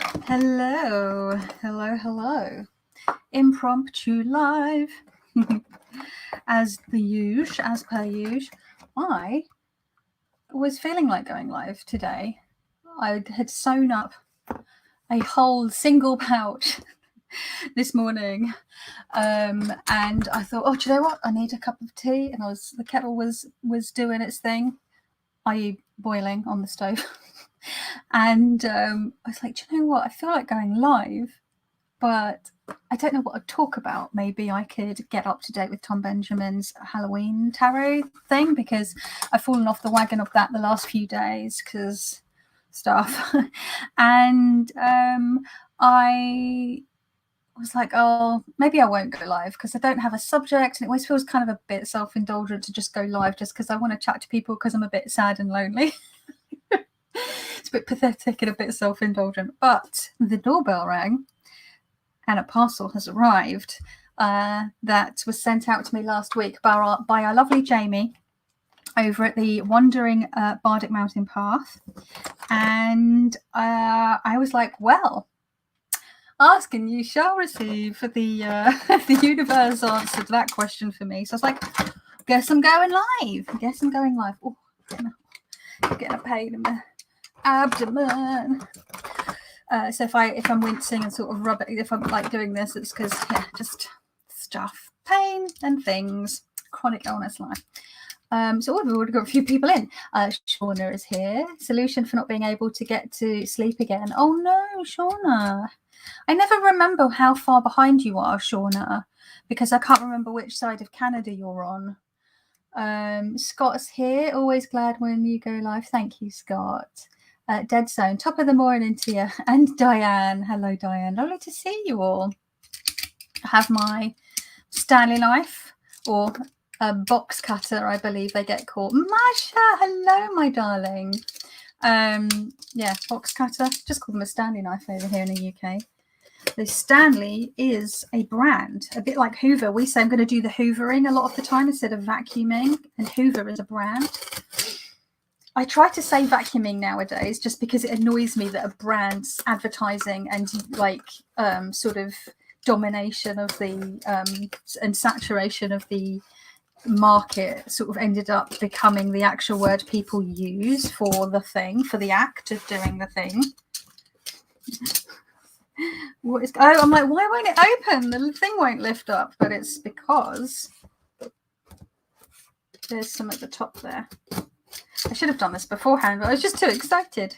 Hello, hello, hello. Impromptu live. As per usual. I was feeling like going live today. I had sewn up a whole single pouch this morning. And I thought, oh, do you know what? I need a cup of tea. And the kettle was doing its thing, i.e. boiling on the stove. And I was like, do you know what? I feel like going live, but I don't know what I'd talk about. Maybe I could get up to date with Tom Benjamin's Halloween tarot thing, because I've fallen off the wagon of that the last few days because stuff. And I was like, oh, maybe I won't go live because I don't have a subject, and it always feels kind of a bit self-indulgent to just go live just because I want to chat to people because I'm a bit sad and lonely. It's a bit pathetic and a bit self-indulgent. But the doorbell rang and a parcel has arrived that was sent out to me last week by our lovely Jamie over at the Wandering Bardic Mountain Path. And I was like, well, ask and you shall receive. The the universe answered that question for me. So I was like, guess I'm going live. Oh, getting a pain in the abdomen. So if I'm wincing and sort of rubbing, if I'm like doing this, it's because just stuff, pain and things, chronic illness life. So we've already got a few people in. Shauna is here. Solution for not being able to get to sleep again. Oh no, Shauna. I never remember how far behind you are, Shauna, because I can't remember which side of Canada you're on. Scott's here. Always glad when you go live. Thank you, Scott. Dead Zone, top of the morning to you. And Diane. Hello, Diane. Lovely to see you all. I have my Stanley knife, or box cutter, I believe they get called. Masha, hello, my darling. Yeah, box cutter. Just call them a Stanley knife over here in the UK. The Stanley is a brand, a bit like Hoover. We say I'm going to do the hoovering a lot of the time instead of vacuuming, and Hoover is a brand. I try to say vacuuming nowadays just because it annoys me that a brand's advertising and like sort of domination of the and saturation of the market sort of ended up becoming the actual word people use for the thing, for the act of doing the thing. What is? Oh, I'm like, why won't it open? The thing won't lift up, but it's because there's some at the top there. I should have done this beforehand, but I was just too excited.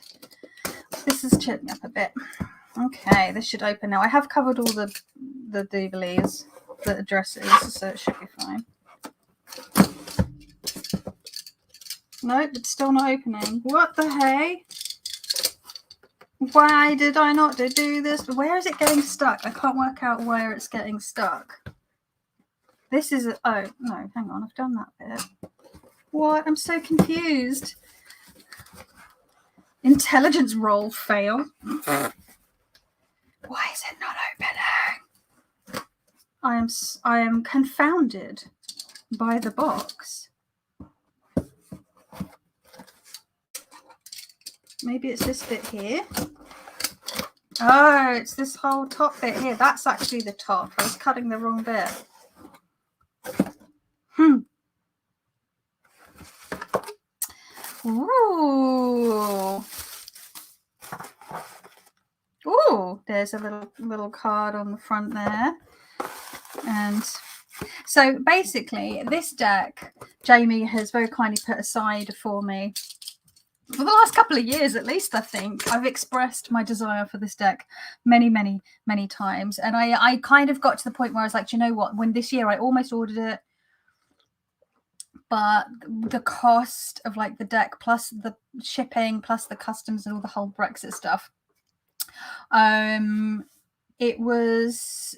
This is chilling up a bit. Okay, this should open now. I have covered all the doobalies, the addresses, so it should be fine. Nope, it's still not opening. What the hey? Why did I not do this? Where is it getting stuck? I can't work out where it's getting stuck. This is oh no, hang on, I've done that bit. What? I'm so confused. Intelligence roll fail. Why is it not opening? I am confounded by the box. Maybe it's this bit here. Oh, it's this whole top bit here. That's actually the top. I was cutting the wrong bit. Ooh. Ooh, there's a little card on the front there. And so basically this deck Jamie has very kindly put aside for me for the last couple of years, at least. I think I've expressed my desire for this deck many times, and I kind of got to the point where I was like, do you know what, when this year I almost ordered it, but the cost of like the deck plus the shipping plus the customs and all the whole Brexit stuff, it was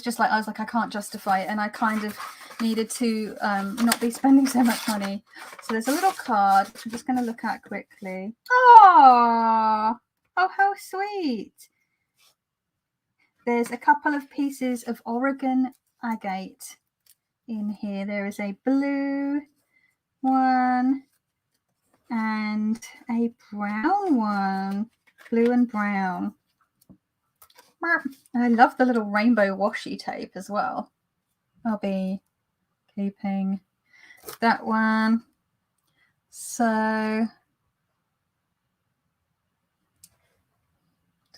just like, I was like, I can't justify it, and I kind of needed to not be spending so much money. So there's a little card which I'm just going to look at quickly. Oh, how sweet. There's a couple of pieces of Oregon agate in here. There is a blue one and a brown one, blue and brown. And I love the little rainbow washi tape as well. I'll be keeping that one. So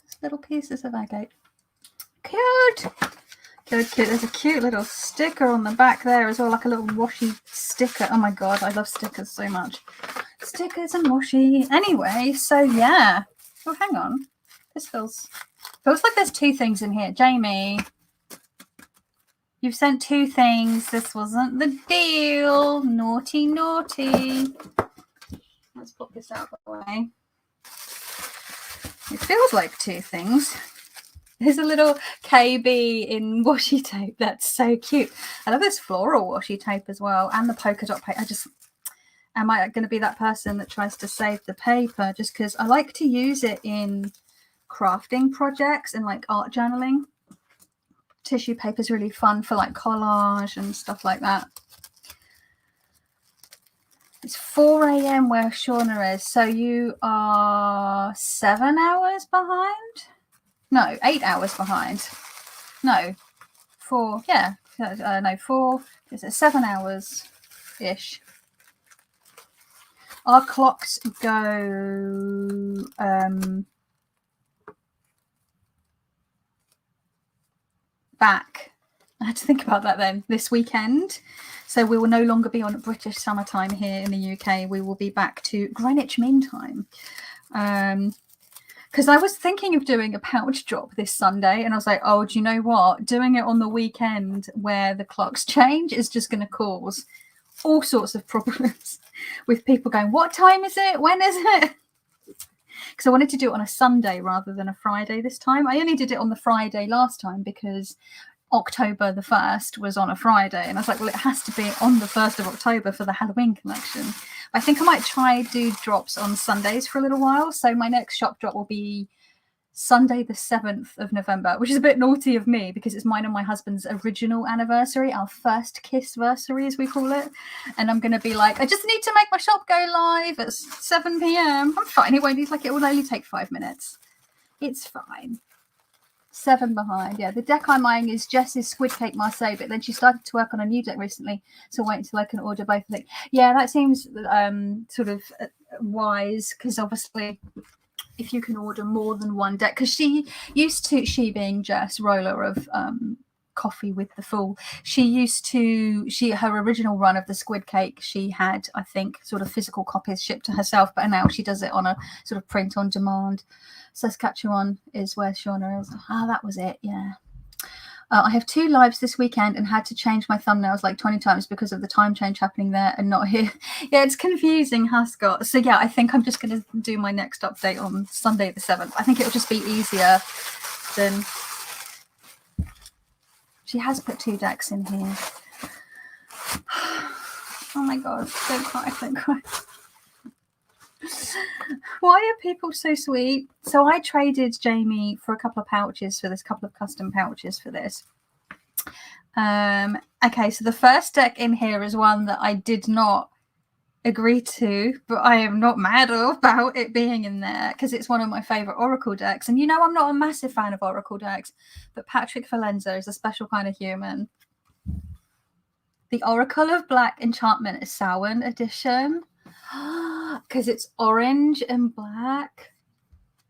just little pieces of agate. Cute. Cute. There's a cute little sticker on the back there as well, like a little washi sticker. Oh my god, I love stickers so much. Stickers and washi. Anyway, so yeah. Oh, hang on. This feels like there's two things in here. Jamie, you've sent two things. This wasn't the deal. Naughty, naughty. Let's put this out of the way. It feels like two things. There's a little KB in washi tape. That's so cute. I love this floral washi tape as well, and the polka dot paper. Am I going to be that person that tries to save the paper just because I like to use it in crafting projects and like art journaling. Tissue paper is really fun for like collage and stuff like that. It's 4 a.m. where Shauna is, so you are 7 hours behind? No, 8 hours behind. No, 4, yeah, no, 4, is it 7 hours-ish? Our clocks go back. I had to think about that then. This weekend. So we will no longer be on British summertime here in the UK. We will be back to Greenwich Mean Time. Because I was thinking of doing a pouch drop this Sunday, and I was like, oh, do you know what? Doing it on the weekend where the clocks change is just going to cause all sorts of problems with people going, what time is it? When is it? Because I wanted to do it on a Sunday rather than a Friday this time. I only did it on the Friday last time because October the 1st was on a Friday, and I was like, well, it has to be on the 1st of October for the Halloween collection. I think I might try do drops on Sundays for a little while. So my next shop drop will be Sunday the 7th of November, which is a bit naughty of me because it's mine and my husband's original anniversary, our first kiss-versary as we call it. And I'm going to be like, I just need to make my shop go live at 7 p.m. I'm fine. It will only take 5 minutes. It's fine. 7 behind. Yeah, the deck I'm eyeing is Jess's Squid Cake Marseille, but then she started to work on a new deck recently, so wait until I can order both of them. Yeah, that seems sort of wise, because obviously if you can order more than one deck, because she being Jess, roller of Coffee with the Fool, her original run of the Squid Cake, she had, I think, sort of physical copies shipped to herself, but now she does it on a sort of print on demand. Saskatchewan is where Shauna is. That was it. Yeah. I have 2 lives this weekend and had to change my thumbnails like 20 times because of the time change happening there and not here. Yeah, it's confusing, huh, Scott? So yeah, I think I'm just going to do my next update on Sunday the 7th. I think it'll just be easier than... She has put 2 decks in here. Oh my God, don't cry, don't cry. Why are people so sweet? So I traded Jamie for a couple of pouches for this, couple of custom pouches for this. Okay, so the first deck in here is one that I did not agree to, but I am not mad about it being in there because it's one of my favorite Oracle decks. And you know I'm not a massive fan of Oracle decks, but Patrick Valenza is a special kind of human. The Oracle of Black Enchantment is Samhain edition. Because it's orange and black,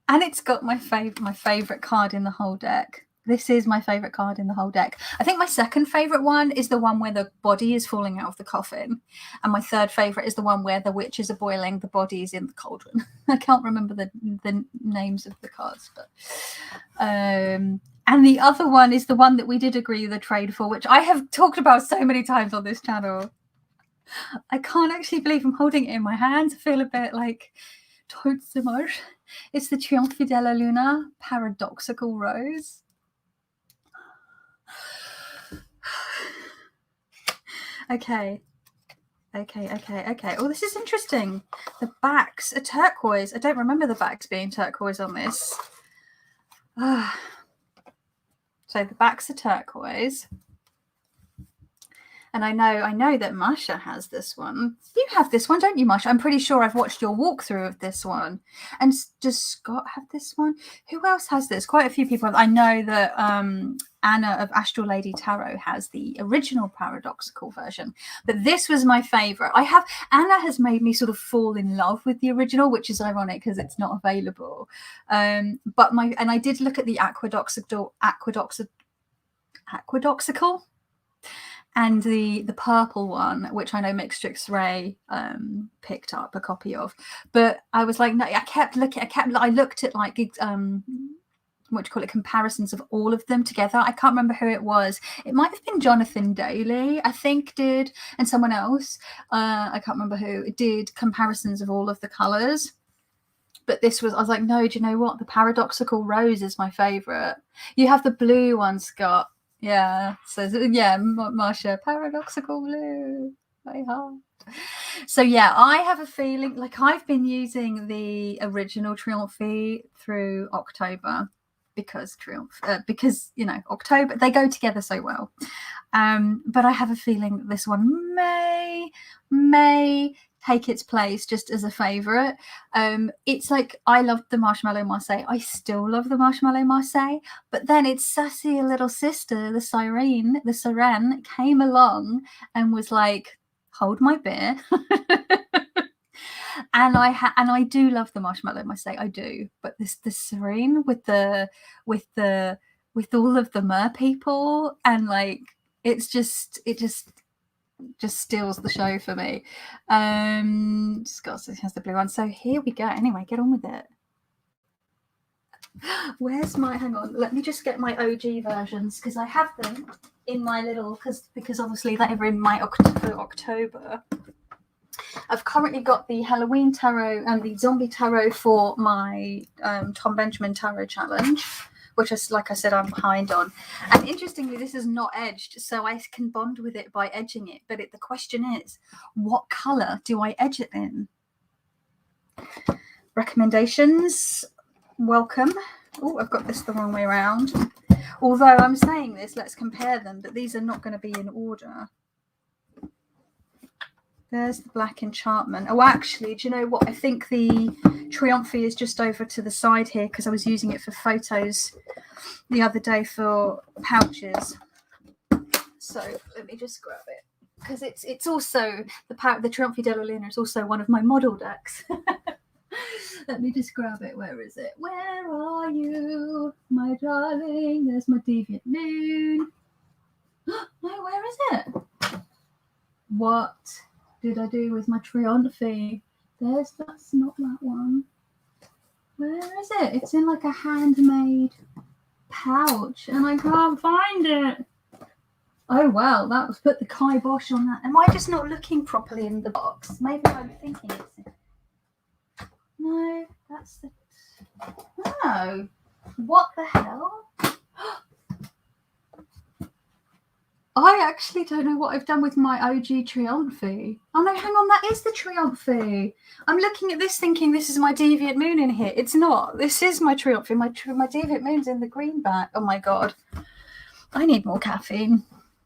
and it's got my favorite card in the whole deck. This is my favorite card in the whole deck. I think my second favorite one is the one where the body is falling out of the coffin, and my third favorite is the one where the witches are boiling, the bodies in the cauldron. I can't remember the names of the cards, but and the other one is the one that we did agree the trade for, which I have talked about so many times on this channel. I can't actually believe I'm holding it in my hands. I feel a bit like tot so much. It's the Triomphe della Luna Paradoxical Rose. Okay. Oh, this is interesting. The backs are turquoise. I don't remember the backs being turquoise on this. So the backs are turquoise. And I know that Masha has this one. You have this one, don't you, Masha? I'm pretty sure I've watched your walkthrough of this one. And does Scott have this one? Who else has this? Quite a few people. I know that Anna of Astral Lady Tarot has the original paradoxical version, but this was my favorite. Anna has made me sort of fall in love with the original, which is ironic because it's not available. But I did look at the aquedoxical and the purple one, which I know Mixtrix Ray picked up a copy of, but I was like, no, I looked at like what do you call it, comparisons of all of them together. I can't remember who it was. It might have been Jonathan Daly, I think, did, and someone else, I can't remember who, did comparisons of all of the colors. But this was, I was like, no, do you know what? The paradoxical rose is my favorite. You have the blue one, Scott. Yeah. So yeah, Marsha, paradoxical blue, my heart. So yeah, I have a feeling like I've been using the original Triumphe through October because you know, October, they go together so well. But I have a feeling this one may take its place just as a favorite. It's like, I loved the Marshmallow Marseille. I still love the Marshmallow Marseille, but then its sassy little sister, the Sirene, came along and was like, hold my beer. And I do love the Marshmallow Marseille, I do, but the Serene with all of the mer people, and like it just steals the show for me. Scott has the blue one, so here we go. Anyway, get on with it. Where's my, hang on, let me just get my OG versions, because I have them in my little, because obviously they were in my October. I've currently got the Halloween tarot and the zombie tarot for my Tom Benjamin tarot challenge, which is, like I said, I'm behind on. And interestingly, this is not edged, so I can bond with it by edging it. But the question is, what colour do I edge it in? Recommendations, welcome. Oh, I've got this the wrong way around. Although I'm saying this, let's compare them, but these are not going to be in order. There's the Black Enchantment. Oh, actually, do you know what? I think the Triumphe is just over to the side here because I was using it for photos the other day for pouches. So let me just grab it, because it's also the Triumphe della Luna is also one of my model decks. Let me just grab it. Where is it? Where are you, my darling? There's my Deviant Moon. No, where is it? What did I do with my Triumphe? That's not that one. Where is it? It's in like a handmade pouch and I can't find it. Oh well, that was, put the kibosh on that. Am I just not looking properly in the box? Maybe I'm thinking it's in. No, that's the, no. What the hell? I actually don't know what I've done with my OG Triumphe. Oh no, hang on, that is the Triumphe. I'm looking at this thinking this is my Deviant Moon in here. It's not. This is my Triumphe. My Deviant Moon's in the greenback. Oh my god. I need more caffeine.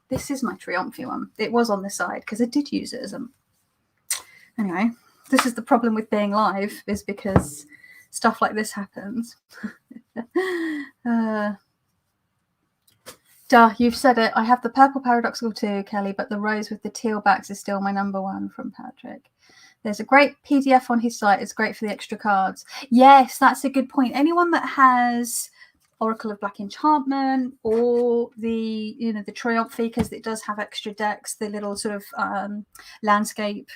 This is my Triumphe one. It was on the side because I did use it as a... Anyway, this is the problem with being live, is because stuff like this happens. Duh, you've said it. I have the purple paradoxical too, Kelly, but the rose with the teal backs is still my number one from Patrick. There's a great PDF on his site. It's great for the extra cards. Yes, that's a good point. Anyone that has Oracle of Black Enchantment or the, you know, the Triumphe, because it does have extra decks, the little sort of landscape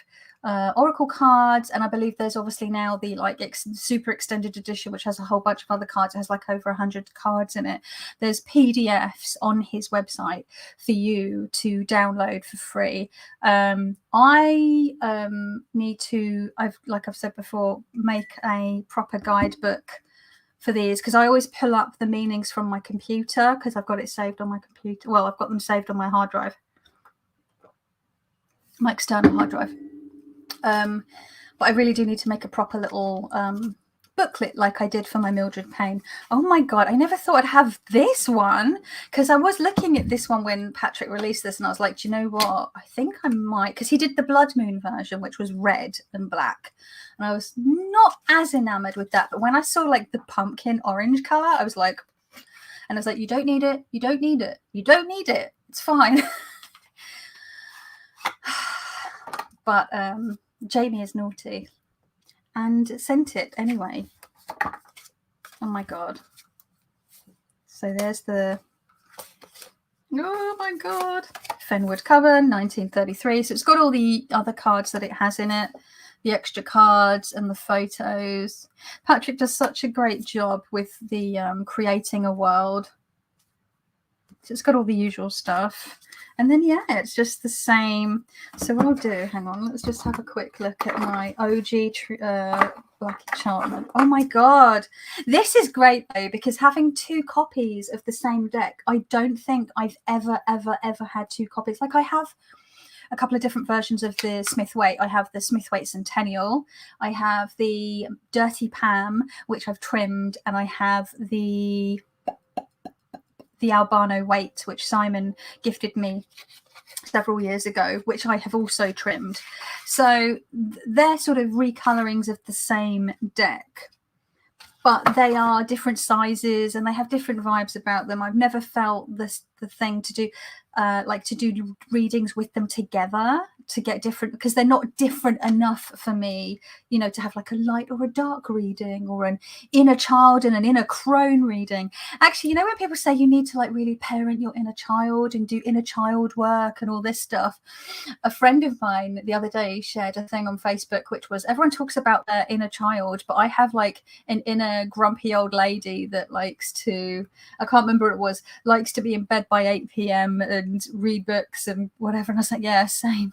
Oracle cards, and I believe there's obviously now the like super extended edition, which has a whole bunch of other cards. It has like over 100 cards in it. There's PDFs on his website for you to download for free. I need to, like I've said before, make a proper guidebook for these, because I always pull up the meanings from my computer because I've got it saved on my computer. Well, I've got them saved on my hard drive, my external hard drive. But I really do need to make a proper little booklet like I did for my Mildred Payne. Oh my God, I never thought I'd have this one, because I was looking at this one when Patrick released this and I was like, do you know what? I think I might, because he did the Blood Moon version, which was red and black. And I was not as enamored with that. But when I saw like the pumpkin orange color, I was like, and I was like, you don't need it. You don't need it. You don't need it. It's fine. But Jamie is naughty and sent it anyway. Oh my God. So there's the, oh my God, Fenwood cover, 1933. So it's got all the other cards that it has in it, the extra cards and the photos. Patrick does such a great job with the creating a world. So it's got all the usual stuff. And then, yeah, it's just the same. So what I'll do, hang on, let's just have a quick look at my OG Black Enchantment. Oh my God. This is great though, because having 2 copies of the same deck, I don't think I've ever had 2 copies. Like I have a couple of different versions of the Smith-Waite. I have the Smith-Waite Centennial. I have the Dirty Pam, which I've trimmed, and I have the Albano Waite, which Simon gifted me several years ago, which I have also trimmed. So they're sort of recolorings of the same deck, but they are different sizes and they have different vibes about them. I've never felt the thing to do like to do readings with them together to get different, because they're not different enough for me, you know, to have like a light or a dark reading or an inner child and an inner crone reading. Actually, you know, when people say you need to like really parent your inner child and do inner child work and all this stuff, a friend of mine the other day shared a thing on Facebook which was, everyone talks about their inner child, but I have like an inner grumpy old lady that likes to, I can't remember what it was, likes to be in bed by 8 p.m. and read books and whatever. And I was like, yeah, same.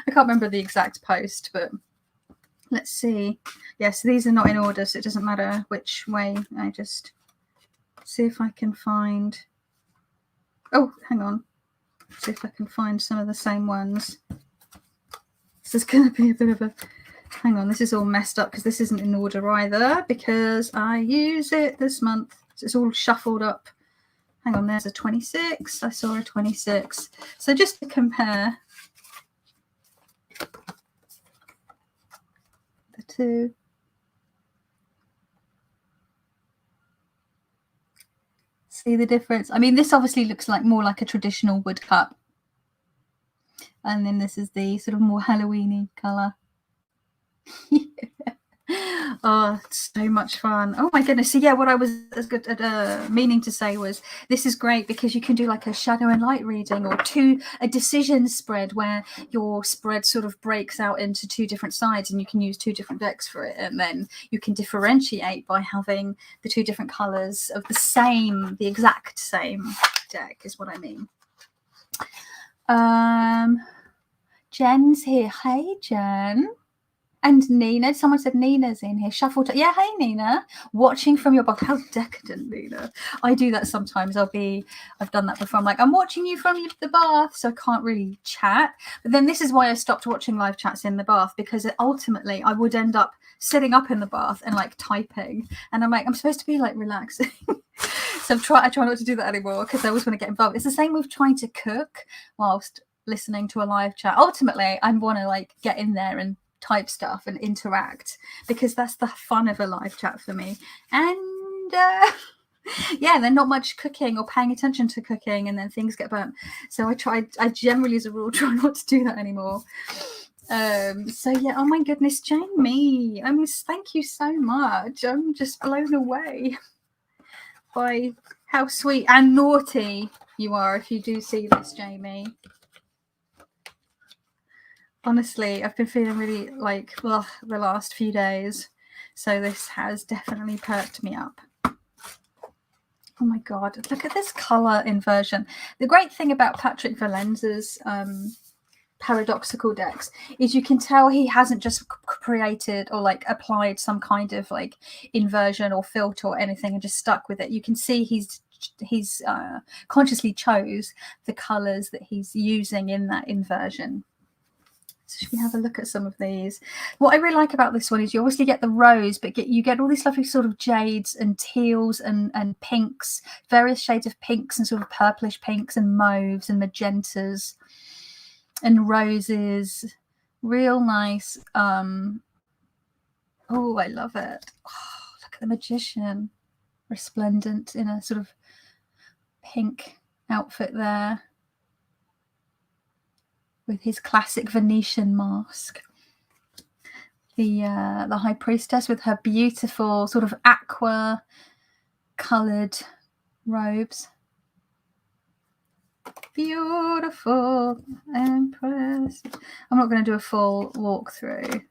I can't remember the exact post, but let's see. Yes, these are not in order, so it doesn't matter which way. I just see if I can find, oh, hang on, see if I can find some of the same ones. This is going to be a bit of a, hang on, this is all messed up because this isn't in order either, because I use it this month, so it's all shuffled up. Hang on, there's a 26. I saw a 26. So just to compare the two. See the difference? I mean, this obviously looks like more like a traditional wood cut. And then this is the sort of more Halloween-y colour. Oh, it's so much fun. Oh my goodness. So yeah, what I was meaning to say was, this is great because you can do like a shadow and light reading, or a decision spread where your spread sort of breaks out into 2 different sides and you can use 2 different decks for it, and then you can differentiate by having the 2 different colors of the exact same deck is what I mean. Jen's here. Hey Jen. And Nina, someone said Nina's in here. Shuffle. Yeah, hey Nina. Watching from your bath. How decadent, Nina. I do that sometimes. I've done that before. I'm like, I'm watching you from the bath, so I can't really chat. But then this is why I stopped watching live chats in the bath, because ultimately I would end up sitting up in the bath and like typing. And I'm like, I'm supposed to be like relaxing. So I try not to do that anymore because I always want to get involved. It's the same with trying to cook whilst listening to a live chat. Ultimately, I want to like get in there and type stuff and interact, because that's the fun of a live chat for me. And yeah, then not much cooking or paying attention to cooking, and then things get burnt. So I generally as a rule try not to do that anymore. So yeah, oh my goodness, Jamie, thank you so much. I'm just blown away by how sweet and naughty you are if you do see this, Jamie. Honestly, I've been feeling really like, well, the last few days. So this has definitely perked me up. Oh my God, look at this color inversion. The great thing about Patrick Valenza's paradoxical decks is you can tell he hasn't just created or like applied some kind of like inversion or filter or anything and just stuck with it. You can see he's consciously chose the colors that he's using in that inversion. So should we have a look at some of these? What I really like about this one is you obviously get the rose, but you get all these lovely sort of jades and teals and pinks, various shades of pinks and sort of purplish pinks and mauves and magentas and roses. Real nice. Oh, I love it. Oh, look at the magician, resplendent in a sort of pink outfit there, with his classic Venetian mask. The High Priestess with her beautiful sort of aqua coloured robes. Beautiful Empress. I'm not going to do a full walkthrough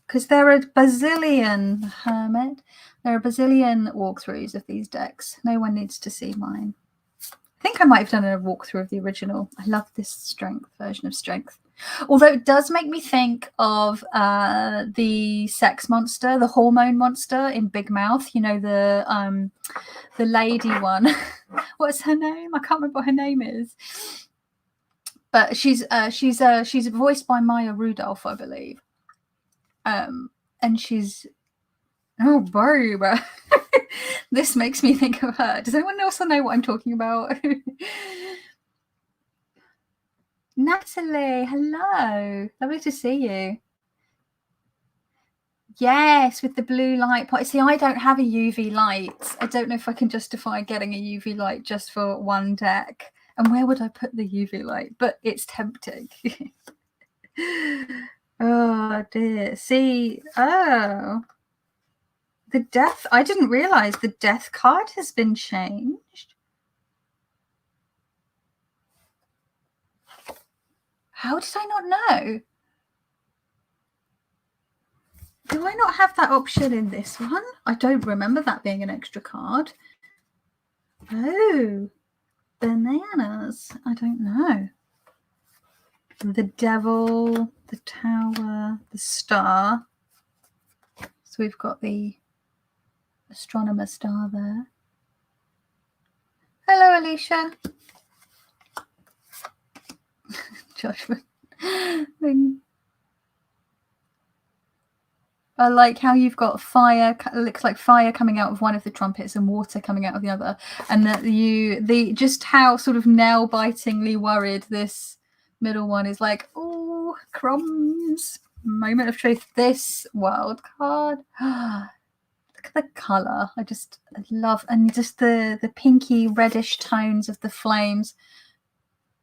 because there are a bazillion, Hermit. There are a bazillion walkthroughs of these decks. No one needs to see mine. I think I might have done a walkthrough of the original. I love this strength version of strength. Although it does make me think of the sex monster, the hormone monster in Big Mouth. You know, the lady one. What's her name? I can't remember what her name is. But she's voiced by Maya Rudolph, I believe. And she's, oh, babe. This makes me think of her. Does anyone else know what I'm talking about? Natalie, hello. Lovely to see you. Yes, with the blue light pot. See, I don't have a UV light. I don't know if I can justify getting a UV light just for one deck. And where would I put the UV light? But it's tempting. Oh, dear. See, oh. The death, I didn't realize the death card has been changed. How did I not know? Do I not have that option in this one? I don't remember that being an extra card. Oh, bananas. I don't know. The Devil, the Tower, the Star. So we've got the Astronomer Star there. Hello, Alicia. Joshua. I like how you've got fire. It looks like fire coming out of one of the trumpets and water coming out of the other, and that just how sort of nail-bitingly worried this middle one is. Like, oh, crumbs. Moment of truth. This wild card. Look at the color. I love, and just the pinky reddish tones of the flames.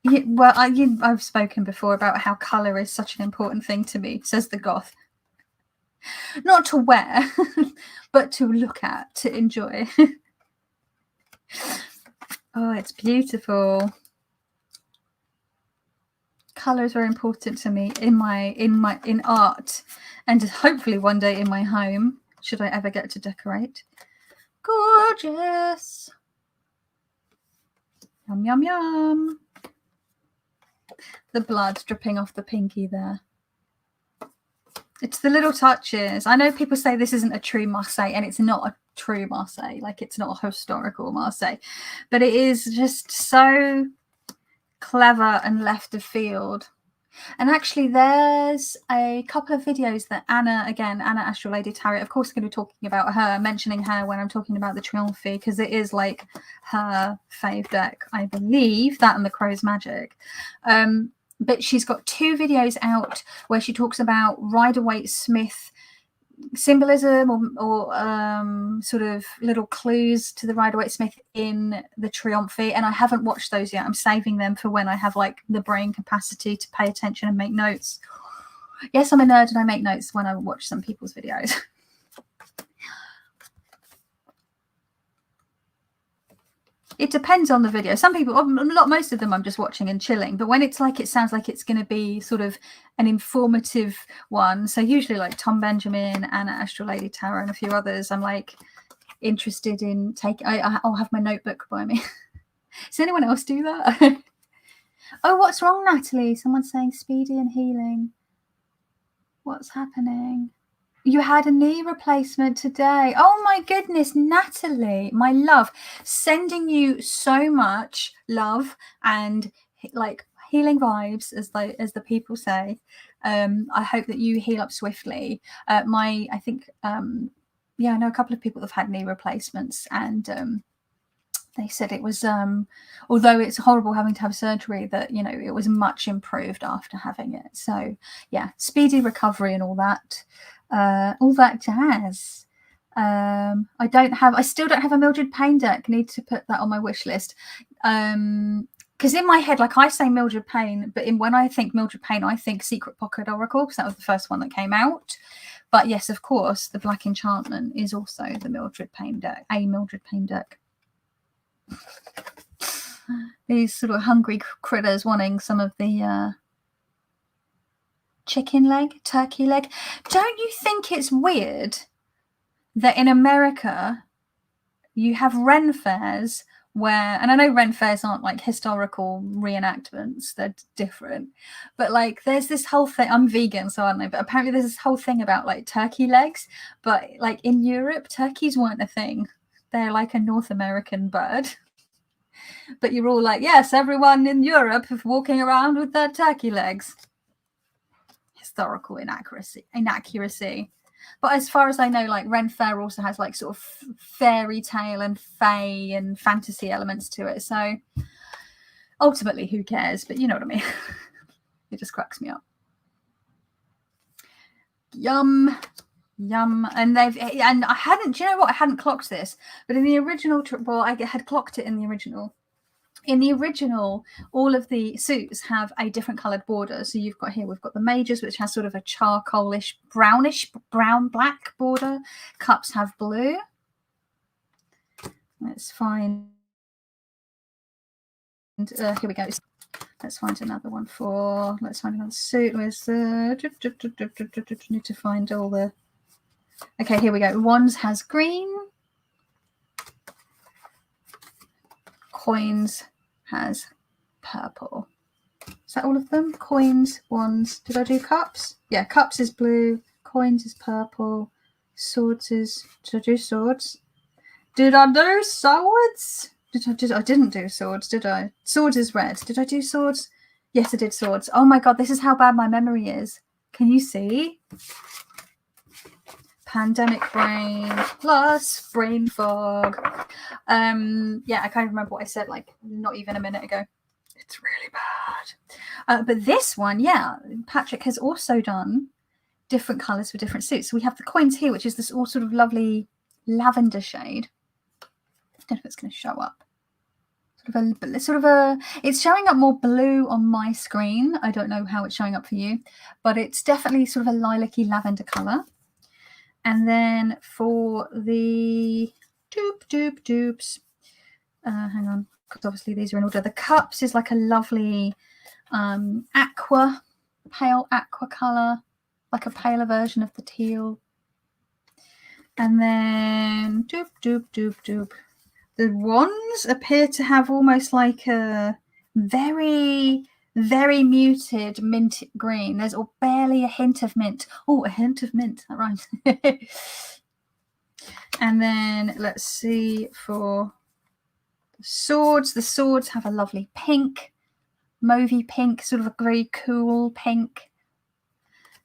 Yeah, well, I've spoken before about how color is such an important thing to me, says the goth. Not to wear, but to look at, to enjoy. Oh, it's beautiful. Color is very important to me in art, and hopefully one day in my home, should I ever get to decorate. Gorgeous. Yum, yum, yum. The blood dripping off the pinky there. It's the little touches. I know people say this isn't a true Marseille, and it's not a true Marseille. Like, it's not a historical Marseille. But it is just so clever and left of field. And actually, there's a couple of videos that Anna Astral Lady Tarot, of course, I'm going to be talking about her, mentioning her when I'm talking about the Triomphe, because it is like her fave deck, I believe, that and the Crow's Magic. But she's got 2 videos out where she talks about Rider-Waite-Smith symbolism or sort of little clues to the Rider-Waite-Smith in the Triomphe, and I haven't watched those yet. I'm saving them for when I have like the brain capacity to pay attention and make notes. Yes, I'm a nerd and I make notes when I watch some people's videos. It depends on the video. Some people, most of them I'm just watching and chilling. But when it's like, it sounds like it's going to be sort of an informative one. So usually like Tom Benjamin, Anna Astral Lady Tarot, and a few others, I'm like interested in taking. I'll have my notebook by me. Does anyone else do that? Oh, what's wrong, Natalie? Someone's saying speedy and healing. What's happening? You had a knee replacement today. Oh my goodness, Natalie, my love, sending you so much love and like healing vibes, as the people say. I hope that you heal up swiftly. I know a couple of people that have had knee replacements, and they said it was, although it's horrible having to have surgery, that, you know, it was much improved after having it. So yeah, speedy recovery and all that jazz. I still don't have a Mildred Payne deck. Need to put that on my wish list. Because in my head, like, I say Mildred Payne, but when I think Mildred Payne, I think Secret Pocket Oracle, because that was the first one that came out. But yes, of course, the Black Enchantment is also the Mildred Payne deck, a Mildred Payne deck. These sort of hungry critters wanting some of the chicken leg, turkey leg. Don't you think it's weird that in America you have Ren fairs where, and I know Ren fairs aren't like historical reenactments, they're different, but like there's this whole thing, I'm vegan, so I don't know, but apparently there's this whole thing about like turkey legs, but like in Europe, turkeys weren't a thing. They're like a North American bird. But you're all like, yes, everyone in Europe is walking around with their turkey legs. Historical inaccuracy. But as far as I know, like Ren Fair also has like sort of fairy tale and fae and fantasy elements to it. So ultimately, who cares? But you know what I mean. It just cracks me up. Yum. And I hadn't, do you know what? I hadn't clocked this, but in the original, well, I had clocked it in the original. In the original, all of the suits have a different coloured border. So you've got here, we've got the majors, which has sort of a charcoalish, brown-black border. Cups have blue. Let's find, here we go. Let's find another one let's find another suit. Where's need to find all the, okay, here we go. Wands has green. Coins has purple. Is that all of them? Coins, wands. Did I do cups? Yeah, cups is blue. Coins is purple. Swords is. Did I do swords? Did I do swords? I didn't do swords, did I? Swords is red. Did I do swords? Yes, I did swords. Oh my god, this is how bad my memory is. Can you see? Pandemic brain plus brain fog. Yeah, I can't remember what I said like not even a minute ago. It's really bad. But this one, yeah, Patrick has also done different colours for different suits. So we have the coins here, which is this all sort of lovely lavender shade. I don't know if it's going to show up. It's showing up more blue on my screen. I don't know how it's showing up for you, but it's definitely sort of a lilac-y lavender colour. And then for the dupes, hang on, because obviously these are in order. The cups is like a lovely pale aqua colour, like a paler version of the teal. And then dupe. The wands appear to have almost like a very, very muted mint green. There's barely a hint of mint. Oh, a hint of mint. That rhymes. And then let's see for the swords. The swords have a lovely pink, mauvey pink, sort of a very cool pink.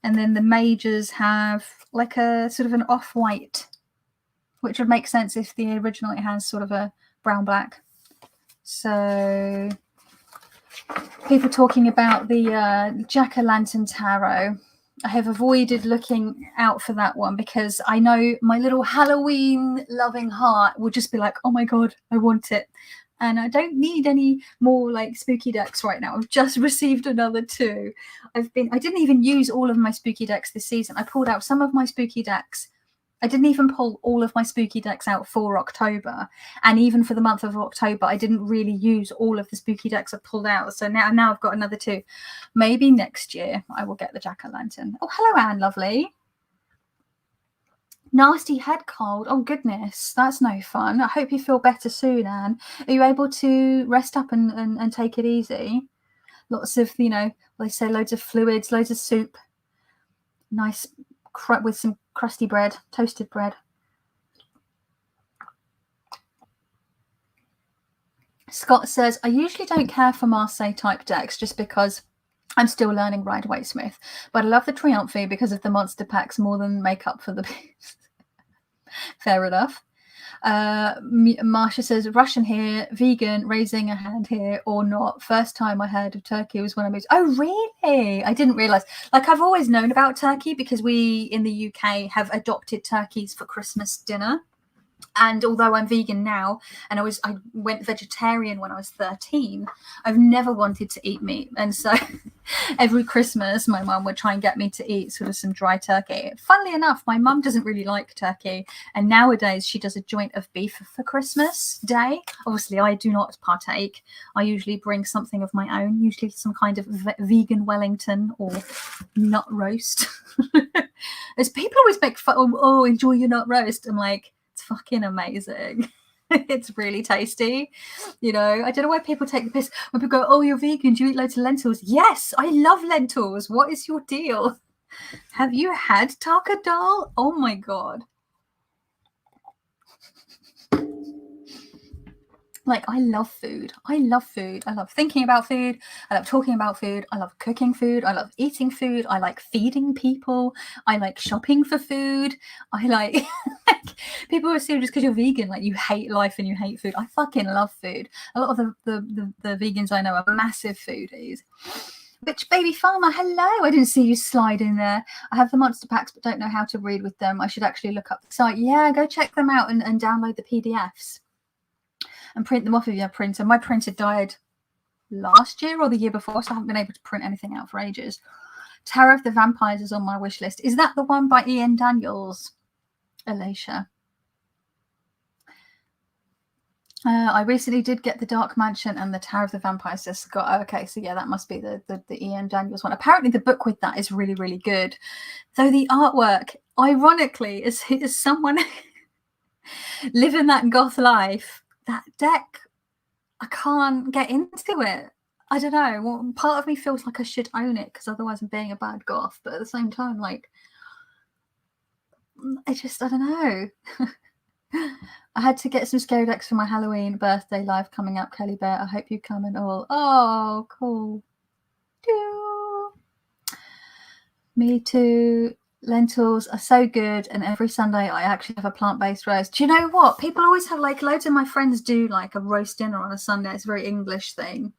And then the majors have like a sort of an off-white, which would make sense if the original it has sort of a brown-black. So people talking about the Jack-o'-lantern tarot. I have avoided looking out for that one because I know my little Halloween loving heart will just be like, oh my god, I want it. And I don't need any more like spooky decks right now. I've just received another 2. I didn't even use all of my spooky decks this season. I pulled out some of my spooky decks. I didn't even pull all of my spooky decks out for October. And even for the month of October, I didn't really use all of the spooky decks I pulled out. So now I've got another 2. Maybe next year I will get the Jack-o'-lantern. Oh, hello, Anne, lovely. Nasty head cold. Oh, goodness. That's no fun. I hope you feel better soon, Anne. Are you able to rest up and take it easy? Lots of, you know, they say loads of fluids, loads of soup. Nice with some crusty bread, toasted bread. Scott says, I usually don't care for Marseille type decks just because I'm still learning Rider-Waite Smith, but I love the Triumphy because of the monster packs more than make up for the beast. Fair enough. Marsha says, Russian here, vegan, raising a hand here or not. First time I heard of turkey was when I moved. Oh, really? I didn't realise. Like, I've always known about turkey because we in the UK have adopted turkeys for Christmas dinner. And although I'm vegan now, and I went vegetarian when I was 13, I've never wanted to eat meat. And so every Christmas, my mum would try and get me to eat sort of some dry turkey. Funnily enough, my mum doesn't really like turkey. And nowadays she does a joint of beef for Christmas Day. Obviously, I do not partake. I usually bring something of my own, usually some kind of vegan Wellington or nut roast. As people always make fun, oh, enjoy your nut roast. I'm like, it's fucking amazing. It's really tasty. You know, I don't know why people take the piss when people go, oh, you're vegan, do you eat loads of lentils? Yes, I love lentils. What is your deal? Have you had taka dal? Oh my God. Like, I love food. I love food. I love thinking about food. I love talking about food. I love cooking food. I love eating food. I like feeding people. I like shopping for food. I like people who assume just because you're vegan, like you hate life and you hate food. I fucking love food. A lot of the vegans I know are massive foodies. Which baby farmer, hello. I didn't see you slide in there. I have the monster packs but don't know how to read with them. I should actually look up the site. Yeah, go check them out and download the PDFs. And print them off of your printer. My printer died last year or the year before, so I haven't been able to print anything out for ages. Terror of the Vampires is on my wish list. Is that the one by Ian Daniels, Alicia? I recently did get the Dark Mansion and the Tower of the Vampires. Just got okay, so yeah, that must be the Ian Daniels one. Apparently, the book with that is really, really good. Though the artwork, ironically, is someone living that goth life. That deck, I can't get into it. I don't know. Well, part of me feels like I should own it because otherwise I'm being a bad goth. But at the same time, like, I don't know. I had to get some scary decks for my Halloween birthday live coming up, Kelly Bear. I hope you come and all. Oh, cool. Me too. Lentils are so good, and every Sunday I actually have a plant-based roast. Do you know what? People always have, like, loads of my friends do like a roast dinner on a Sunday. It's a very English thing.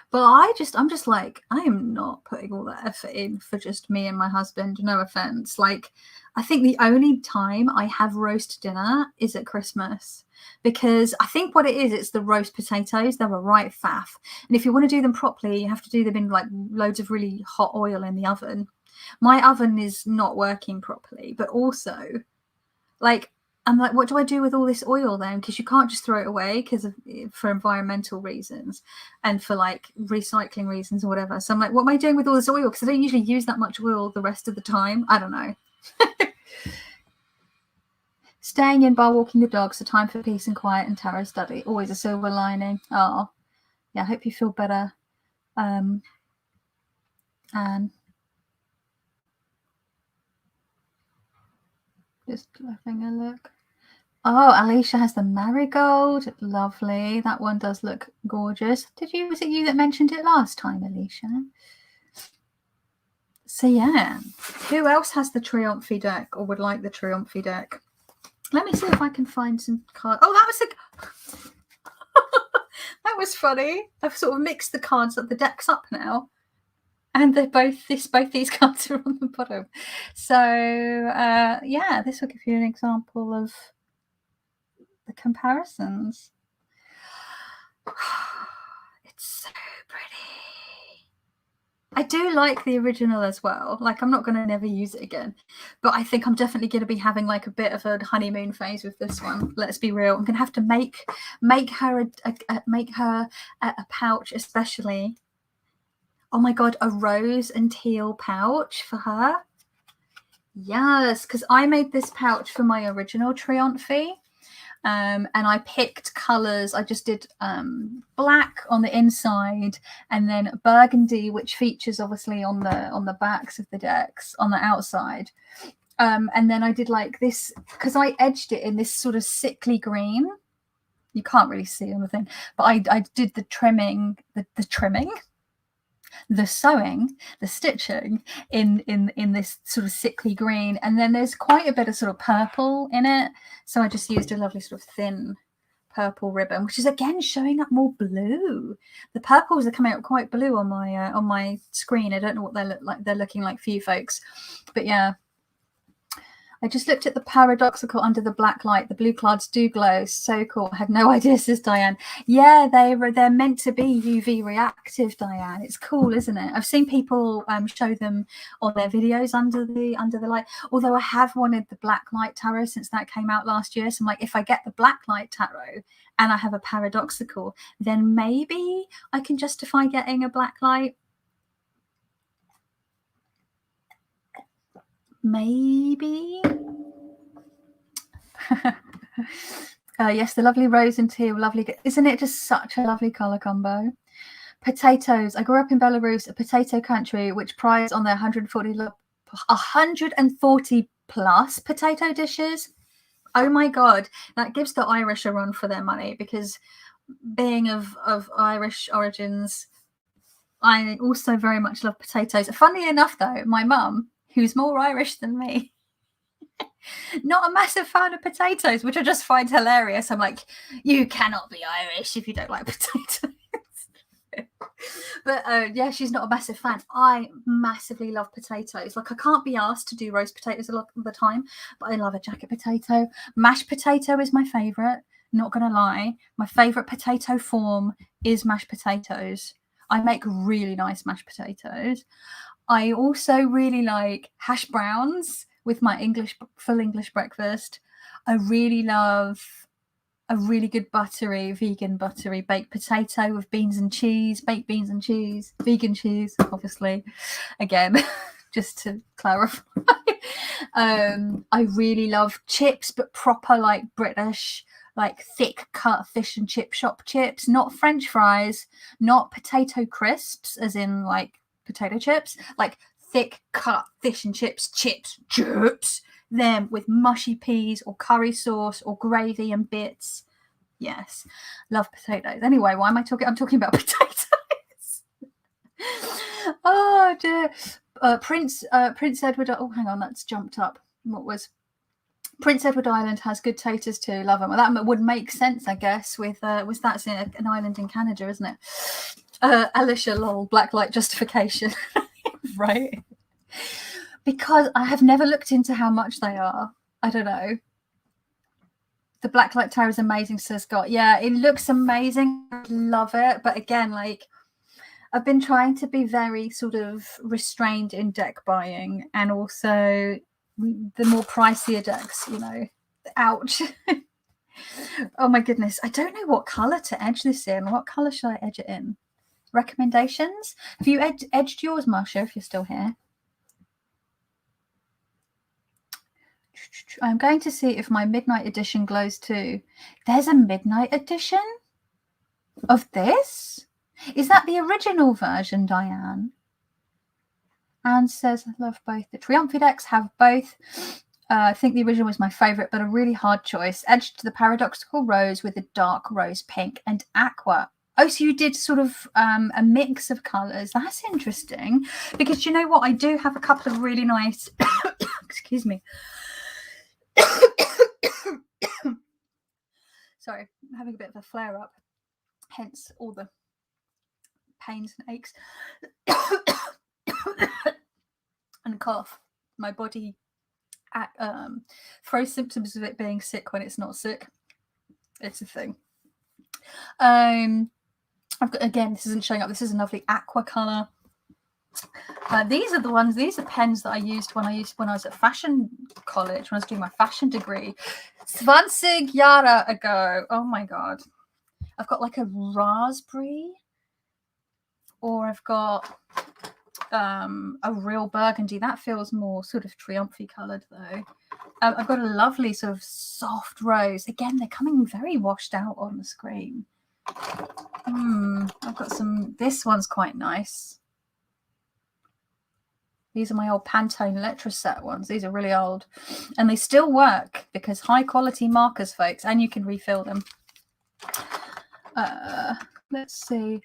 But I'm just like, I am not putting all that effort in for just me and my husband. No offense. Like, I think the only time I have roast dinner is at Christmas, because I think what it is, it's the roast potatoes. They're a right faff. And if you want to do them properly, you have to do them in like loads of really hot oil in the oven. My oven is not working properly, but also, like, I'm like, what do I do with all this oil then? Because you can't just throw it away for environmental reasons and for like recycling reasons or whatever. So I'm like, what am I doing with all this oil? Because I don't usually use that much oil the rest of the time. I don't know. Staying in bar walking the dogs, a time for peace and quiet and tarot study. Always a silver lining. Oh, yeah, I hope you feel better. And just having a look. Oh, Alicia has the marigold. Lovely. That one does look gorgeous. Was it you that mentioned it last time, Alicia? So yeah, who else has the Triumphy deck or would like the Triumphy deck? Let me see if I can find some cards. Oh, that was funny. I've sort of mixed the cards up, the decks up now. And they're both these cards are on the bottom. So yeah, this will give you an example of the comparisons. It's so pretty. I do like the original as well. Like, I'm not going to never use it again, but I think I'm definitely going to be having like a bit of a honeymoon phase with this one. Let's be real. I'm going to have to make her a pouch, especially. Oh my God, a rose and teal pouch for her. Yes, because I made this pouch for my original Triumphy. And I picked colors. I just did black on the inside and then burgundy, which features obviously on the backs of the decks on the outside. And then I did like this because I edged it in this sort of sickly green. You can't really see on the thing, but I did the trimming, the trimming, the sewing, the stitching in this sort of sickly green, and then there's quite a bit of sort of purple in it, so I just used a lovely sort of thin purple ribbon, which is again showing up more blue. The purples are coming up quite blue on my screen. I don't know what they look like. They're looking like for you folks, but yeah. I just looked at the paradoxical under the black light. The blue clouds do glow. So cool. I had no idea, says Diane. Yeah, they're meant to be UV reactive, Diane. It's cool, isn't it? I've seen people show them on their videos under the light. Although I have wanted the black light tarot since that came out last year. So I'm like, if I get the black light tarot and I have a paradoxical, then maybe I can justify getting a black light. Maybe. Yes, the lovely rose and teal, lovely. Isn't it just such a lovely color combo? Potatoes. I grew up in Belarus, a potato country, which prides on their 140 plus potato dishes. Oh my god, that gives the Irish a run for their money, because being of Irish origins, I also very much love potatoes. Funnily enough, though, my mum, who's more Irish than me, not a massive fan of potatoes, which I just find hilarious. I'm like, you cannot be Irish if you don't like potatoes. But yeah, she's not a massive fan. I massively love potatoes. Like, I can't be asked to do roast potatoes a lot of the time, but I love a jacket potato. Mashed potato is my favorite, not gonna lie. My favorite potato form is mashed potatoes. I make really nice mashed potatoes. I also really like hash browns with my full English breakfast. I really love a really good vegan buttery baked potato with beans and cheese, baked beans and cheese, vegan cheese, obviously, again, just to clarify. I really love chips, but proper, like, British, like, thick cut fish and chip shop chips, not French fries, not potato crisps, as in, like, potato chips, like thick cut fish and chips, them with mushy peas or curry sauce or gravy and bits. Yes, love potatoes. Anyway, why am I talking? I'm talking about potatoes. Oh dear. Prince Edward. Oh, hang on, that's jumped up. What was? Prince Edward Island has good taters too. Love them. Well, that would make sense, I guess, with that's an island in Canada, isn't it? Alicia, lol, blacklight justification. Right? Because I have never looked into how much they are. I don't know. The blacklight tower is amazing, says Scott. Yeah, it looks amazing. I love it. But again, like, I've been trying to be very sort of restrained in deck buying, and also the more pricier decks, you know. Ouch. Oh my goodness. I don't know what color to edge this in. What color should I edge it in? Recommendations? Have you edged yours, Marsha, if you're still here? I'm going to see if my midnight edition glows too. There's a midnight edition of this? Is that the original version, Diane? Anne says, I love both. The Triumphi decks have both. I think the original was my favourite, but a really hard choice. Edged the paradoxical rose with a dark rose pink and aqua. Oh, so you did sort of a mix of colours. That's interesting, because you know what? I do have a couple of really nice, excuse me. Sorry, I'm having a bit of a flare up, hence all the pains and aches and cough. My body throws symptoms of it being sick when it's not sick. It's a thing. I've got, again, this isn't showing up. This is a lovely aqua color. These are the ones. These are pens that I used when I was at fashion college, when I was doing my fashion degree, 20 Jahre ago. Oh my god! I've got like a raspberry, or I've got a real burgundy. That feels more sort of triumphy coloured though. I've got a lovely sort of soft rose. Again, they're coming very washed out on the screen. I've got some. This one's quite nice. These are my old Pantone Electroset ones. These are really old, and they still work because high quality markers, folks, and you can refill them. Let's see.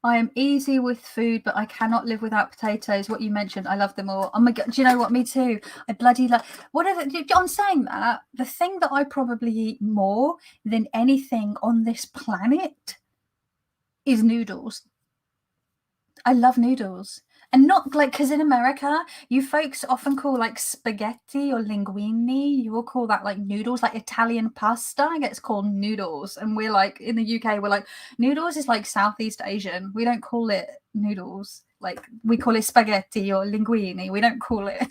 I am easy with food, but I cannot live without potatoes. What you mentioned, I love them all. Oh my God, do you know what? Me too. I bloody love, on saying that, the thing that I probably eat more than anything on this planet is noodles. I love noodles. And not like, because in America, you folks often call like spaghetti or linguine, you will call that like noodles, like Italian pasta gets called noodles. And we're like, in the UK, we're like, noodles is like Southeast Asian. We don't call it noodles. Like, we call it spaghetti or linguine. We don't call it.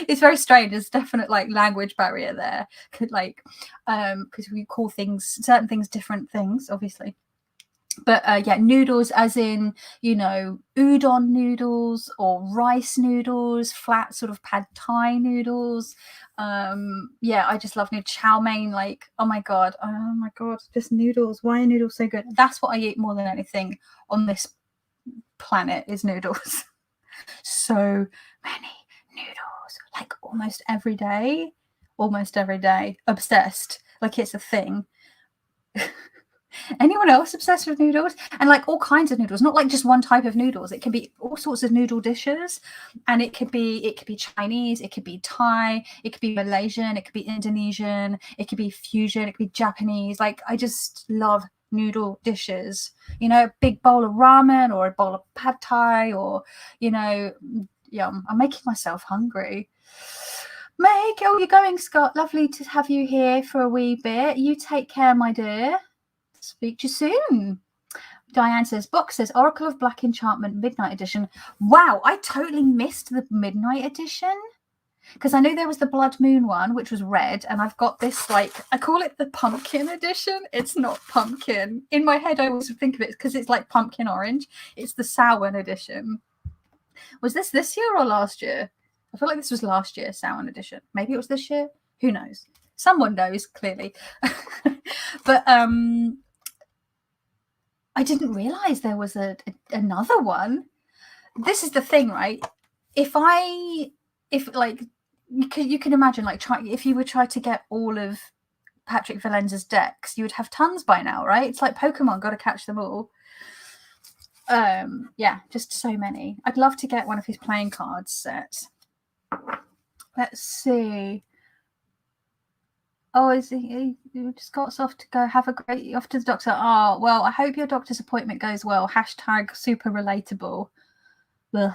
It's very strange. There's definite like language barrier there. Could like, because we call things, certain things, different things, obviously. But yeah, noodles as in, you know, udon noodles or rice noodles, flat sort of pad thai noodles. Yeah, I just love chow mein. Like, oh my god, just noodles. Why are noodles so good? That's what I eat more than anything on this planet is noodles. So many noodles, like almost every day, obsessed, like it's a thing. Anyone else obsessed with noodles? And like all kinds of noodles, not like just one type of noodles. It can be all sorts of noodle dishes, and it could be Chinese, it could be Thai, it could be Malaysian, it could be Indonesian, it could be fusion, it could be Japanese. Like, I just love noodle dishes. You know, a big bowl of ramen or a bowl of pad thai, or, you know, yum. I'm making myself hungry. Meg, oh, you're going, Scott. Lovely to have you here for a wee bit. You take care, my dear. Speak to you soon. Diane says, boxes, Oracle of Black Enchantment Midnight Edition. Wow, I totally missed the Midnight Edition. Because I know there was the Blood Moon one, which was red, and I've got this, like, I call it the pumpkin edition. It's not pumpkin. In my head, I always think of it because it's like pumpkin orange. It's the Samhain edition. Was this year or last year? I feel like this was last year, Samhain edition. Maybe it was this year. Who knows? Someone knows, clearly. But I didn't realize there was another one. This is the thing, right? If like, you can imagine, like, if you would try to get all of Patrick Villens's decks, you would have tons by now, right? It's like Pokemon, got to catch them all. Yeah, just so many. I'd love to get one of his playing cards sets. Let's see. Oh, is he just got off to go have a great off to the doctor? Oh, well, I hope your doctor's appointment goes well. Hashtag super relatable. Ugh,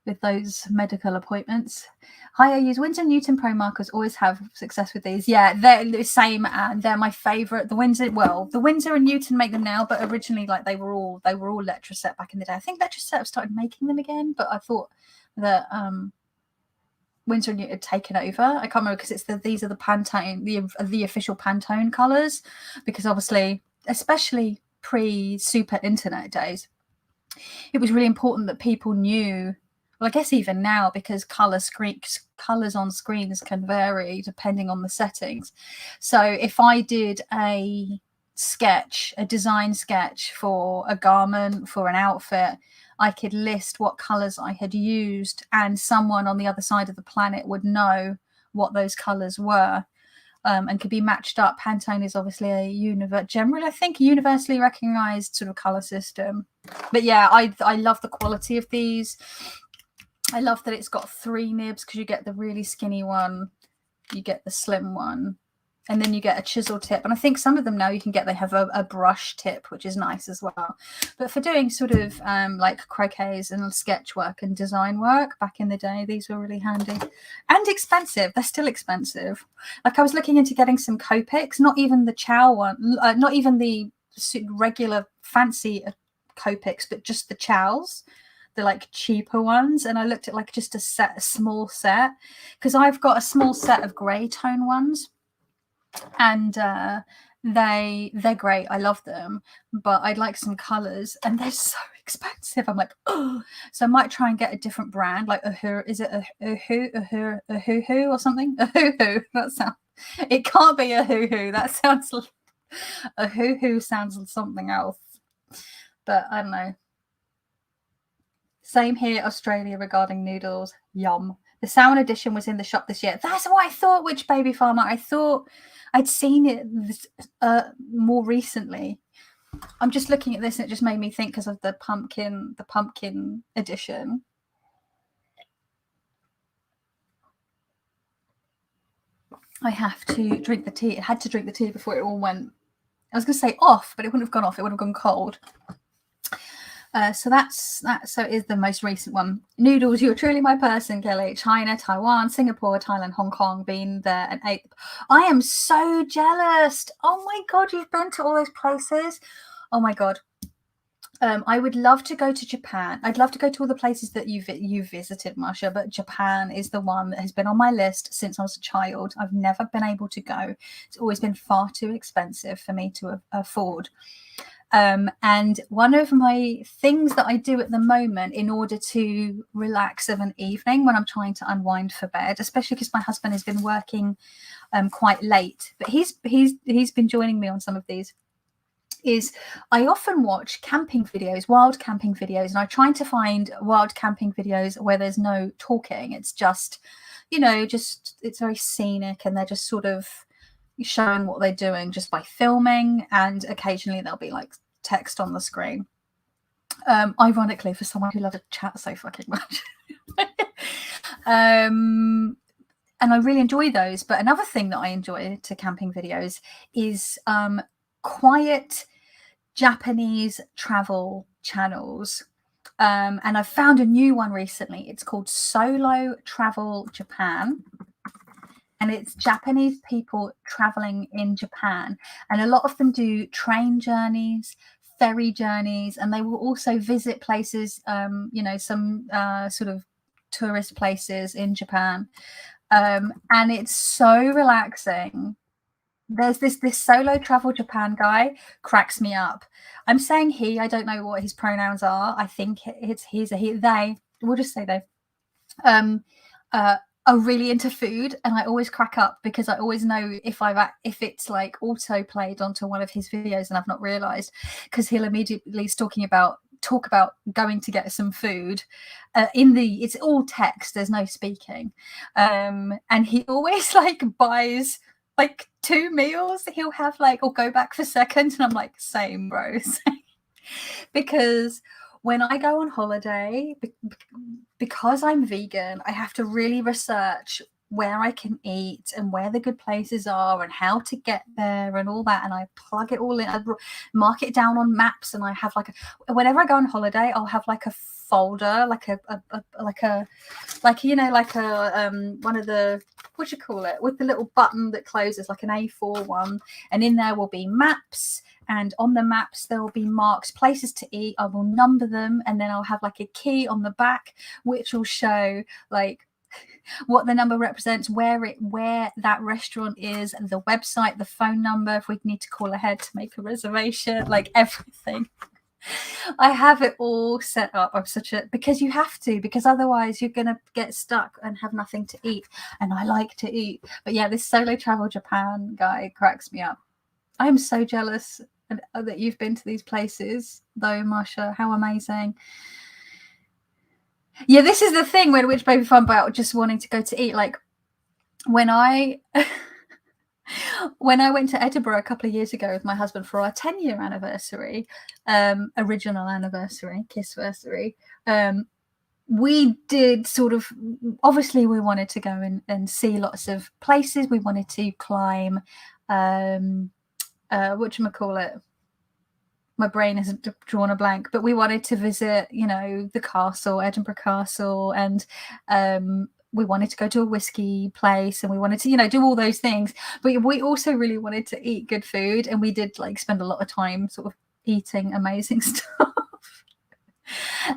with those medical appointments. Hi, I use Winsor & Newton Pro markers. Always have success with these. Yeah, they're the same, and they're my favorite. The Winsor & Newton make them now, but originally, like, they were all Letraset back in the day. I think Letraset have started making them again, but I thought that Winsor & Newton had taken over. I can't remember, because these are the Pantone, the official Pantone colors, because obviously, especially pre-super internet days, it was really important that people knew. Well, I guess even now, because colors on screens can vary depending on the settings. So if I did a design sketch for a garment, for an outfit, I could list what colors I had used, and someone on the other side of the planet would know what those colors were, and could be matched up. Pantone is obviously a universally recognized sort of color system. But yeah, I love the quality of these. I love that it's got 3 nibs, because you get the really skinny one, you get the slim one, and then you get a chisel tip. And I think some of them now they have a brush tip, which is nice as well. But for doing sort of like croquets and sketch work and design work back in the day, these were really handy and expensive. They're still expensive. Like, I was looking into getting some Copics, not even the Chow one, not even the regular fancy Copics, but just the Chows, the like cheaper ones. And I looked at like just a small set, because I've got a small set of grey tone ones, and they're great. I love them, but I'd like some colors, and they're so expensive. I'm like, oh, so I might try and get a different brand, like is it a hoo or something? A hoo. That sounds. It can't be a hoo. That sounds. A hoo sounds something else, but I don't know. Same here, Australia, regarding noodles. Yum. The Samhain edition was in the shop this year. That's what I thought, Witch Baby Farmer. I thought I'd seen it more recently. I'm just looking at this and it just made me think because of the pumpkin edition. I have to drink the tea. I had to drink the tea before it all went, I was going to say off, but it wouldn't have gone off. It would have gone cold. So that's that. So it is the most recent one. Noodles, you're truly my person, Kelly. China, Taiwan, Singapore, Thailand, Hong Kong, been there and ate. I am so jealous. Oh my God, you've been to all those places. Oh my God. I would love to go to Japan. I'd love to go to all the places that you've visited, Marsha, but Japan is the one that has been on my list since I was a child. I've never been able to go. It's always been far too expensive for me to afford. And one of my things that I do at the moment in order to relax of an evening when I'm trying to unwind for bed, especially because my husband has been working quite late, but he's been joining me on some of these, is I often watch camping videos, wild camping videos, and I'm trying to find wild camping videos where there's no talking. It's just, it's very scenic and they're just sort of showing what they're doing just by filming, and occasionally there'll be like text on the screen. Ironically, for someone who loves to chat so fucking much. And I really enjoy those. But another thing that I enjoy to camping videos is quiet Japanese travel channels. And I've found a new one recently. It's called Solo Travel Japan. And it's Japanese people traveling in Japan. And a lot of them do train journeys, ferry journeys, and they will also visit places, some sort of tourist places in Japan. And it's so relaxing. There's this Solo Travel Japan guy, cracks me up. I'm saying he, I don't know what his pronouns are. I think he's a he, they, we'll just say they. Are really into food, and I always crack up because I always know if it's like auto played onto one of his videos and I've not realized, because he'll immediately talk about going to get some food. It's all text, there's no speaking, and he always like buys like 2 meals. He'll have like, or go back for seconds, and I'm like, same, bro. Because when I go on holiday, because I'm vegan, I have to really research where I can eat and where the good places are and how to get there and all that. And I plug it all in, I mark it down on maps, and I have whenever I go on holiday, I'll have like a folder, one of the, what you call it, with the little button that closes, like an A4 one. And in there will be maps. And on the maps, there will be marked places to eat. I will number them, and then I'll have like a key on the back, which will show like what the number represents, where that restaurant is, the website, the phone number, if we need to call ahead to make a reservation, like everything. I have it all set up. Because you have to, because otherwise you're going to get stuck and have nothing to eat. And I like to eat. But yeah, this Solo Travel Japan guy cracks me up. I'm so jealous that you've been to these places, though, Marsha. How amazing. Yeah, this is the thing which made me fun about just wanting to go to eat. Like when I went to Edinburgh a couple of years ago with my husband for our 10-year anniversary, original anniversary, kissversary, we did sort of, obviously we wanted to go and see lots of places. We wanted to climb whatchamacallit, my brain hasn't drawn a blank, but we wanted to visit, the castle, Edinburgh Castle, and we wanted to go to a whiskey place, and we wanted to, do all those things. But we also really wanted to eat good food, and we did like spend a lot of time sort of eating amazing stuff.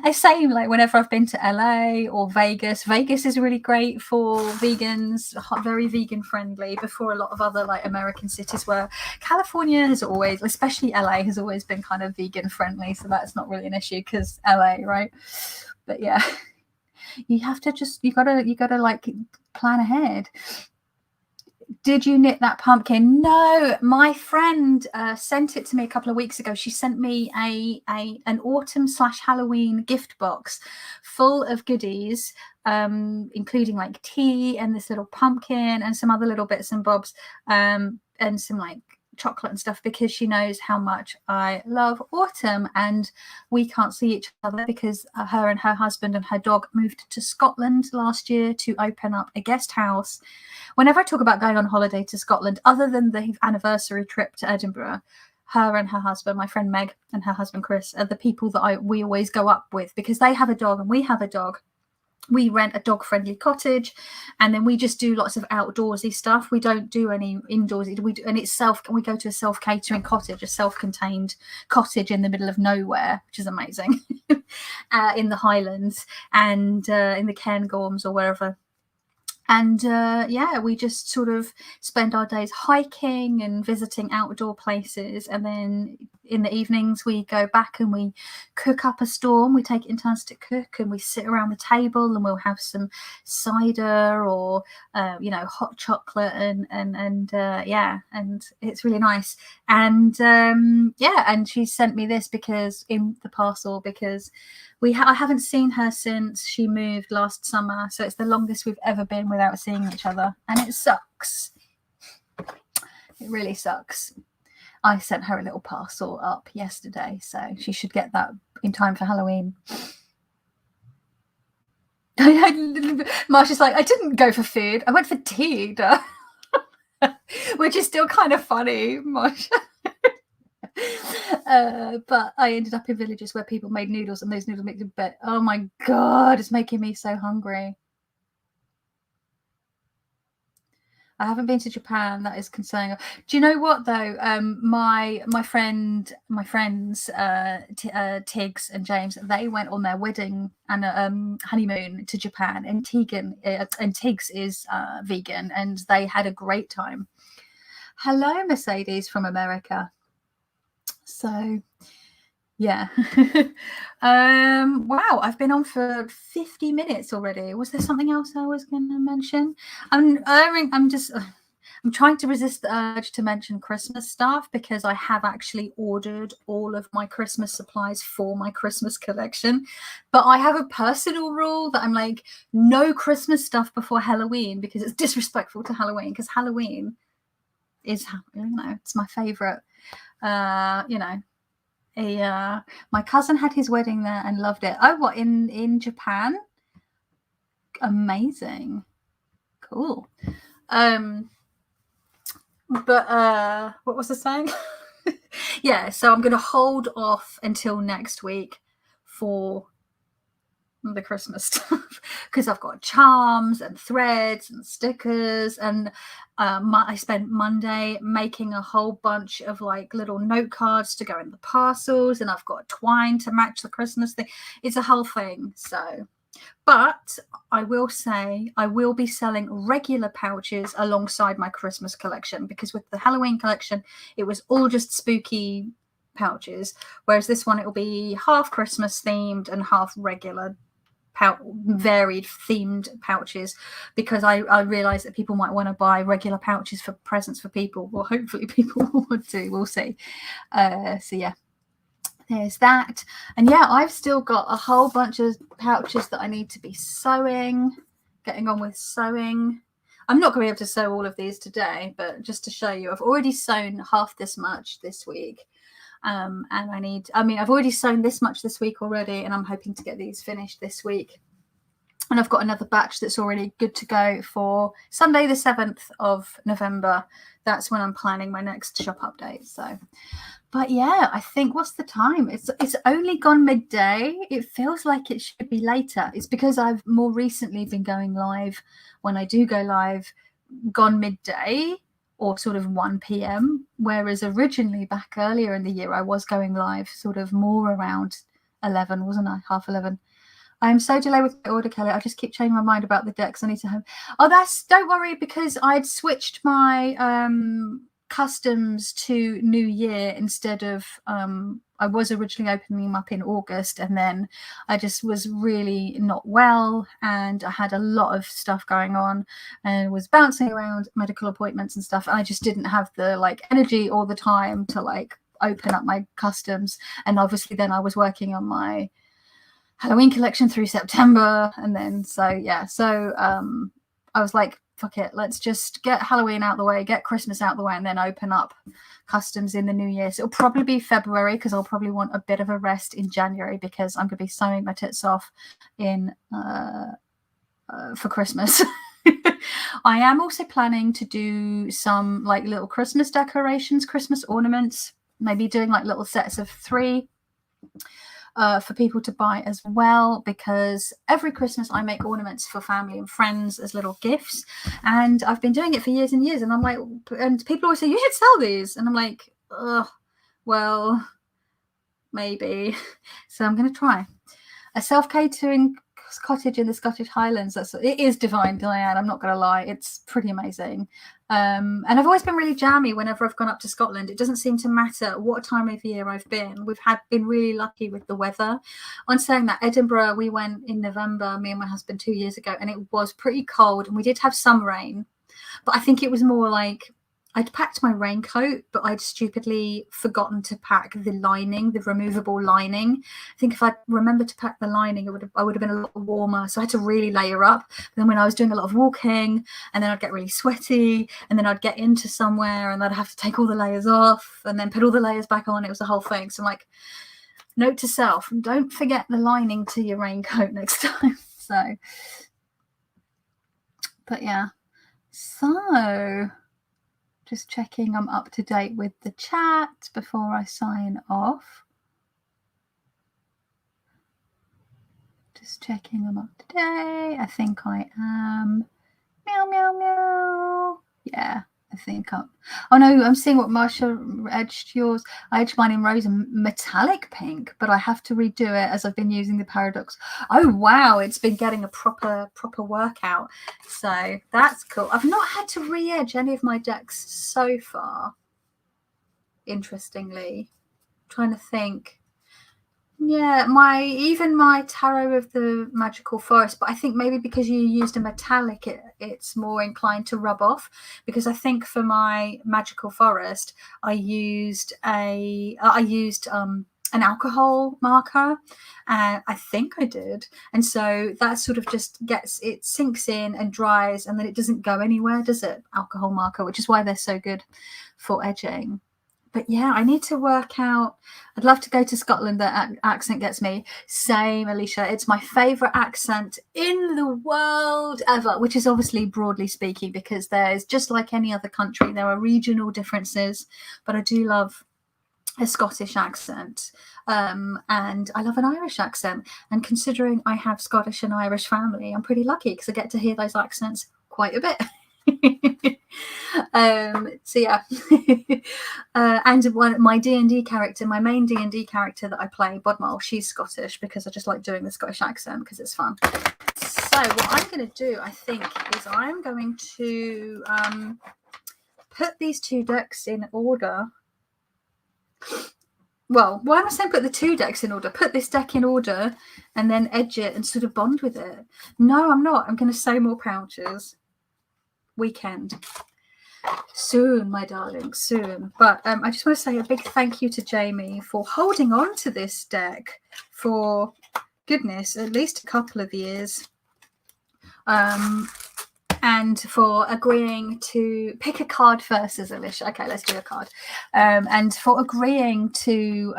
I say, like, whenever I've been to LA or Vegas is really great for vegans, very vegan friendly, before a lot of other like American cities were. California has always, especially LA, has always been kind of vegan friendly, so that's not really an issue because LA, right? But yeah, you gotta like plan ahead. Did you knit that pumpkin? No, my friend sent it to me a couple of weeks ago. She sent me an autumn/Halloween gift box full of goodies, including like tea and this little pumpkin and some other little bits and bobs. and some like chocolate and stuff, because she knows how much I love autumn, and we can't see each other because her and her husband and her dog moved to Scotland last year to open up a guest house. Whenever I talk about going on holiday to Scotland, other than the anniversary trip to Edinburgh, her and her husband, my friend Meg and her husband Chris, are the people that we always go up with, because they have a dog and we have a dog. We rent a dog-friendly cottage, and then we just do lots of outdoorsy stuff. We don't do any indoorsy. We go to a self-catering cottage, a self-contained cottage in the middle of nowhere, which is amazing, in the Highlands and in the Cairngorms or wherever. And yeah, we just sort of spend our days hiking and visiting outdoor places. And then in the evenings, we go back and we cook up a storm. We take it in turns to cook, and we sit around the table and we'll have some cider or, hot chocolate and yeah, and it's really nice. And yeah, and she sent me this because in the parcel, because I haven't seen her since she moved last summer, so it's the longest we've ever been without seeing each other, and it sucks. It really sucks. I sent her a little parcel up yesterday, so she should get that in time for Halloween. Marsha's like, I didn't go for food, I went for tea, which is still kind of funny, Marsha. But I ended up in villages where people made noodles, and those noodles make it better. Oh my god, it's making me so hungry. I haven't been to Japan. That is concerning. Do you know what though? My friends, Tiggs and James, they went on their wedding and honeymoon to Japan, and Tiggs is vegan, and they had a great time. Hello, Mercedes from America. So yeah. Wow, I've been on for 50 minutes already. Was there something else I was going to mention? I'm trying to resist the urge to mention Christmas stuff, because I have actually ordered all of my Christmas supplies for my Christmas collection. But I have a personal rule that I'm like, no Christmas stuff before Halloween, because it's disrespectful to Halloween, because Halloween is, it's my favorite. My cousin had his wedding there and loved it. Oh, what, in Japan? Amazing. Cool. But what was I saying? Yeah, so I'm going to hold off until next week for the Christmas stuff, because I've got charms and threads and stickers, and I spent Monday making a whole bunch of like little note cards to go in the parcels, and I've got twine to match the Christmas thing. It's a whole thing. So, but I will say I will be selling regular pouches alongside my Christmas collection, because with the Halloween collection it was all just spooky pouches, whereas this one it will be half Christmas themed and half regular varied themed pouches, because I realize that people might want to buy regular pouches for presents for people. Well, hopefully people want to. We'll see. So yeah, there's that. And yeah, I've still got a whole bunch of pouches that I need to be getting on with sewing. I'm not going to be able to sew all of these today, but just to show you, I've already sewn half this much this week. And I've already sewn this much this week already, and I'm hoping to get these finished this week. And I've got another batch that's already good to go for Sunday, the 7th of November. That's when I'm planning my next shop update. So, but yeah, I think, what's the time? It's only gone midday. It feels like it should be later. It's because I've more recently been going live, when I do go live, gone midday, or sort of 1 p.m, whereas originally back earlier in the year I was going live sort of more around 11, wasn't I? Half 11. I am so delayed with my order, Kelly. I just keep changing my mind about the decks. I need to have. Oh, don't worry, because I'd switched my customs to New Year instead of I was originally opening them up in August, and then I just was really not well, and I had a lot of stuff going on and was bouncing around medical appointments and stuff. And I just didn't have the energy or the time to open up my customs. And obviously then I was working on my Halloween collection through September, and then I was like, fuck it, let's just get Halloween out the way, get Christmas out the way, and then open up customs in the new year. So it'll probably be February, because I'll probably want a bit of a rest in January, because I'm going to be sewing my tits off in for Christmas. I am also planning to do some like little Christmas decorations, Christmas ornaments, maybe doing like little sets of 3 for people to buy as well, because every Christmas I make ornaments for family and friends as little gifts, and I've been doing it for years and years, and I'm like, and people always say, you should sell these, and I'm like, well, maybe. So I'm going to try a self-catering cottage in the Scottish Highlands. It is divine, Diane, I'm not going to lie, it's pretty amazing. And I've always been really jammy whenever I've gone up to Scotland. It doesn't seem to matter what time of year I've been. We've been really lucky with the weather. On saying that, Edinburgh, we went in November, me and my husband, 2 years ago, and it was pretty cold, and we did have some rain, but I think it was more like I'd packed my raincoat, but I'd stupidly forgotten to pack the lining, the removable lining. I think if I'd remembered to pack the lining, I would have been a lot warmer. So I had to really layer up. But then when I was doing a lot of walking, and then I'd get really sweaty, and then I'd get into somewhere, and I'd have to take all the layers off, and then put all the layers back on. It was a whole thing. So I'm like, note to self, don't forget the lining to your raincoat next time. So, but yeah. So, just checking I'm up to date with the chat before I sign off. Just checking I'm up to date. I think I am. Meow, meow, meow. Yeah, I think I'm. Oh no, I'm seeing what Marsha edged yours. I edged mine in rose and metallic pink, but I have to redo it as I've been using the Paradox. Oh wow, it's been getting a proper workout. So that's cool. I've not had to re-edge any of my decks so far. Interestingly, I'm trying to think. Yeah, even my Tarot of the Magical Forest, but I think maybe because you used a metallic, it's more inclined to rub off. Because I think for my Magical Forest, I used an alcohol marker, and I think I did, and so that sort of just sinks in and dries, and then it doesn't go anywhere, does it? Alcohol marker, which is why they're so good for edging. But yeah, I need to work out. I'd love to go to Scotland. That accent gets me. Same, Alicia. It's my favourite accent in the world ever, which is obviously broadly speaking, because there's, just like any other country, there are regional differences. But I do love a Scottish accent. And I love an Irish accent. And considering I have Scottish and Irish family, I'm pretty lucky because I get to hear those accents quite a bit. So yeah. And my D&D character, my main D&D character that I play, Bodmal, she's Scottish, because I just like doing the Scottish accent because it's fun. So what I'm going to do, I think, is I'm going to put these 2 decks in order. Well, why am I saying put the 2 decks in order? Put this deck in order and then edge it and sort of bond with it. No, I'm not. I'm going to sew more pouches. Weekend. Soon, my darling, soon. But I just want to say a big thank you to Jamie for holding on to this deck for, goodness, at least a couple of years. And for agreeing to pick a card first, as Alicia. Okay, let's do a card. And for agreeing to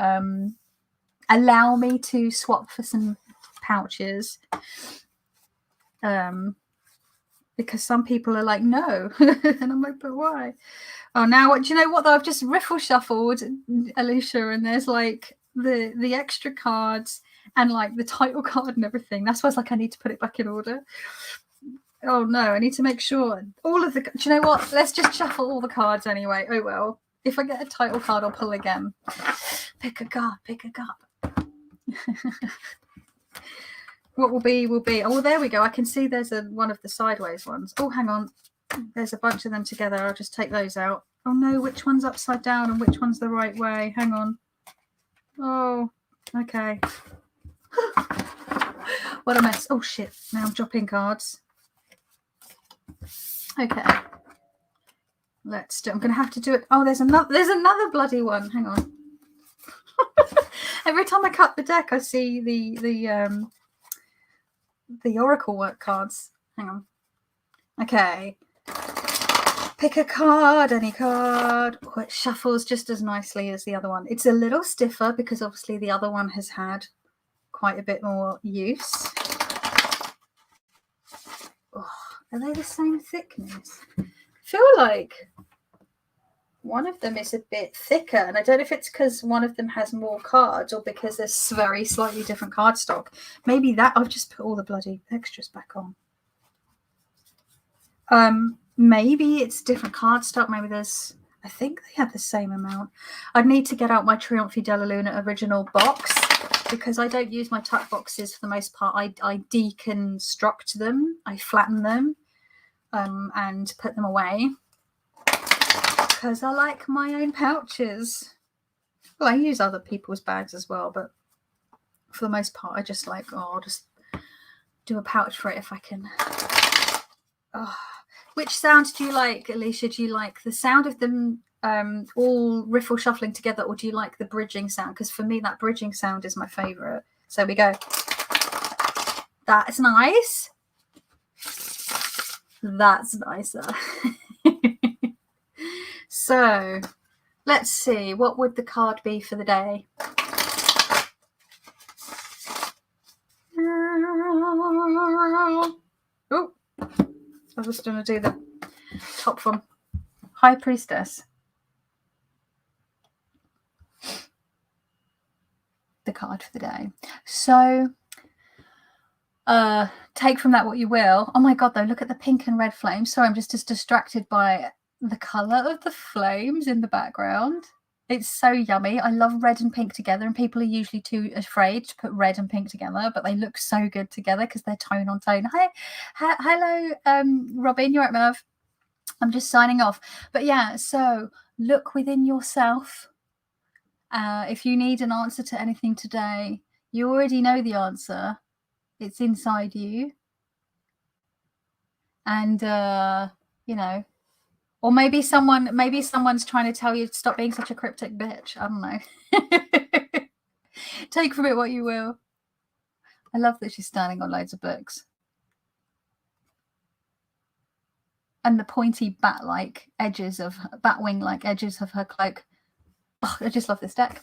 allow me to swap for some pouches. Because some people are like, no. And I'm like, but why? Oh, now what? Do you know what, though? I've just riffle shuffled, Alicia, and there's like the extra cards and like the title card and everything. That's why it's like I need to put it back in order. Oh no, I need to make sure all of the. Do you know what? Let's just shuffle all the cards anyway. Oh well. If I get a title card, I'll pull again. Pick a card. Pick a card. What will be, will be. Oh, there we go. I can see there's one of the sideways ones. Oh, hang on. There's a bunch of them together. I'll just take those out. Oh, no. Which one's upside down and which one's the right way? Hang on. Oh, okay. What a mess. Oh, shit. Now I'm dropping cards. Okay. Let's do. I'm going to have to do it. Oh, there's another bloody one. Hang on. Every time I cut the deck, I see the Oracle work cards. Hang on. Okay. Pick a card, any card. Oh, it shuffles just as nicely as the other one. It's a little stiffer because obviously the other one has had quite a bit more use. Oh, are they the same thickness? I feel like one of them is a bit thicker, and I don't know if it's because one of them has more cards or because there's very slightly different cardstock. Maybe that I've just put all the bloody extras back on. Maybe it's different cardstock. Maybe there's, I think they have the same amount. I'd need to get out my Trionfi della Luna original box because I don't use my tuck boxes for the most part. I deconstruct them, I flatten them, and put them away because I like my own pouches. Well, I use other people's bags as well, but for the most part, I just like, I'll just do a pouch for it if I can. Oh. Which sound do you like, Alicia? Do you like the sound of them all riffle shuffling together, or do you like the bridging sound? Because for me, that bridging sound is my favourite. So we go. That's nice. That's nicer. So let's see. What would the card be for the day? Oh. I was going to do the top one. High Priestess. The card for the day. So, take from that what you will. Oh my God, though, look at the pink and red flames. Sorry, I'm just distracted by the colour of the flames in the background. It's so yummy. I love red and pink together, and people are usually too afraid to put red and pink together, but they look so good together because they're tone on tone. Hello, Robin, you're right, my love. I'm just signing off. But yeah, so look within yourself. If you need an answer to anything today, you already know the answer. It's inside you. And, you know, or maybe someone's trying to tell you to stop being such a cryptic bitch. I don't know. Take from it what you will. I love that she's standing on loads of books. And the pointy bat-wing-like edges of her cloak. Oh, I just love this deck.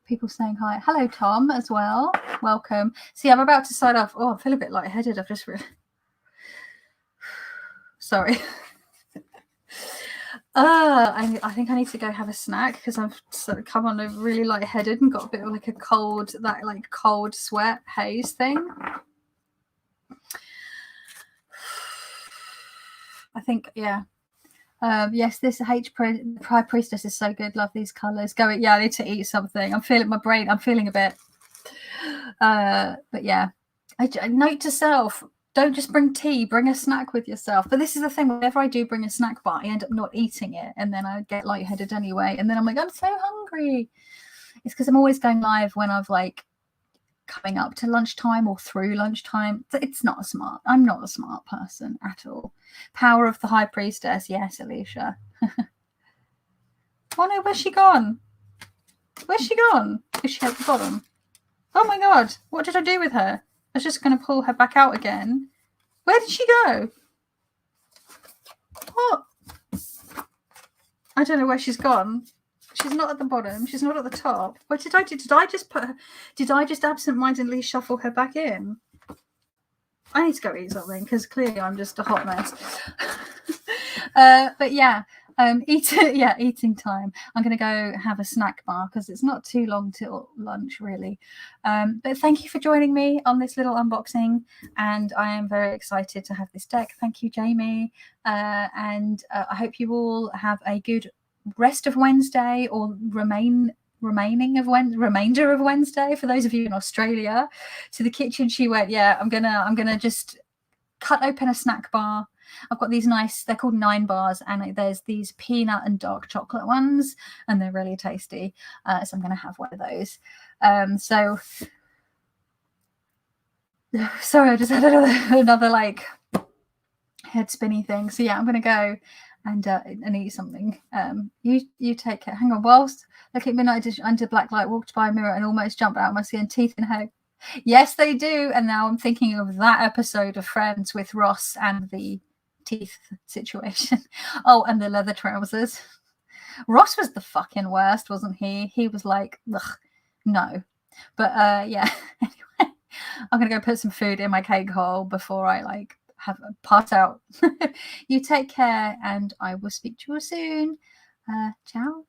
People saying hi. Hello, Tom, as well. Welcome. See, I'm about to sign off. Oh, I feel a bit lightheaded. I've just sorry. I think I need to go have a snack because I've sort of come on a really lightheaded and got a bit of like a cold sweat haze thing. I think, yeah. Yes, this High Priestess is so good. Love these colours. Yeah, I need to eat something. I'm feeling I'm feeling a bit. But yeah, note to self: don't just bring tea. Bring a snack with yourself. But this is the thing: whenever I do bring a snack bar, I end up not eating it, and then I get lightheaded anyway. And then I'm like, I'm so hungry. It's because I'm always going live when I've like coming up to lunchtime or through lunchtime. It's not smart. I'm not a smart person at all. Power of the High Priestess. Yes, Alicia. Oh no, where's she gone? Where's she gone? Is she at the bottom? Oh my God, what did I do with her? I was just going to pull her back out again. Where did she go? What? I don't know where she's gone. She's not at the bottom. She's not at the top. What did I do? Did I just put her? Did I just absent-mindedly shuffle her back in? I need to go eat something because clearly I'm just a hot mess. But yeah, eating time. I'm going to go have a snack bar because it's not too long till lunch, really. But thank you for joining me on this little unboxing, and I am very excited to have this deck. Thank you, Jamie, and I hope you all have a good rest of Wednesday or remainder of Wednesday. For those of you in Australia, to the kitchen she went. Yeah, I'm gonna just cut open a snack bar. I've got these nice, they're called 9 bars, and there's these peanut and dark chocolate ones, and they're really tasty. So I'm gonna have one of those. So sorry, I just had another like head spinny thing. So yeah, I'm gonna go and eat something. You take care. Hang on. Whilst looking at midnight under black light, walked by a mirror and almost jumped out of my skin. Teeth in hair. Yes, they do. And now I'm thinking of that episode of Friends with Ross and the teeth situation. Oh, and the leather trousers. Ross was the fucking worst, wasn't he? He was like, ugh, no. But yeah, anyway, I'm gonna go put some food in my cake hole before I like have a pass out. You take care, and I will speak to you soon. Ciao.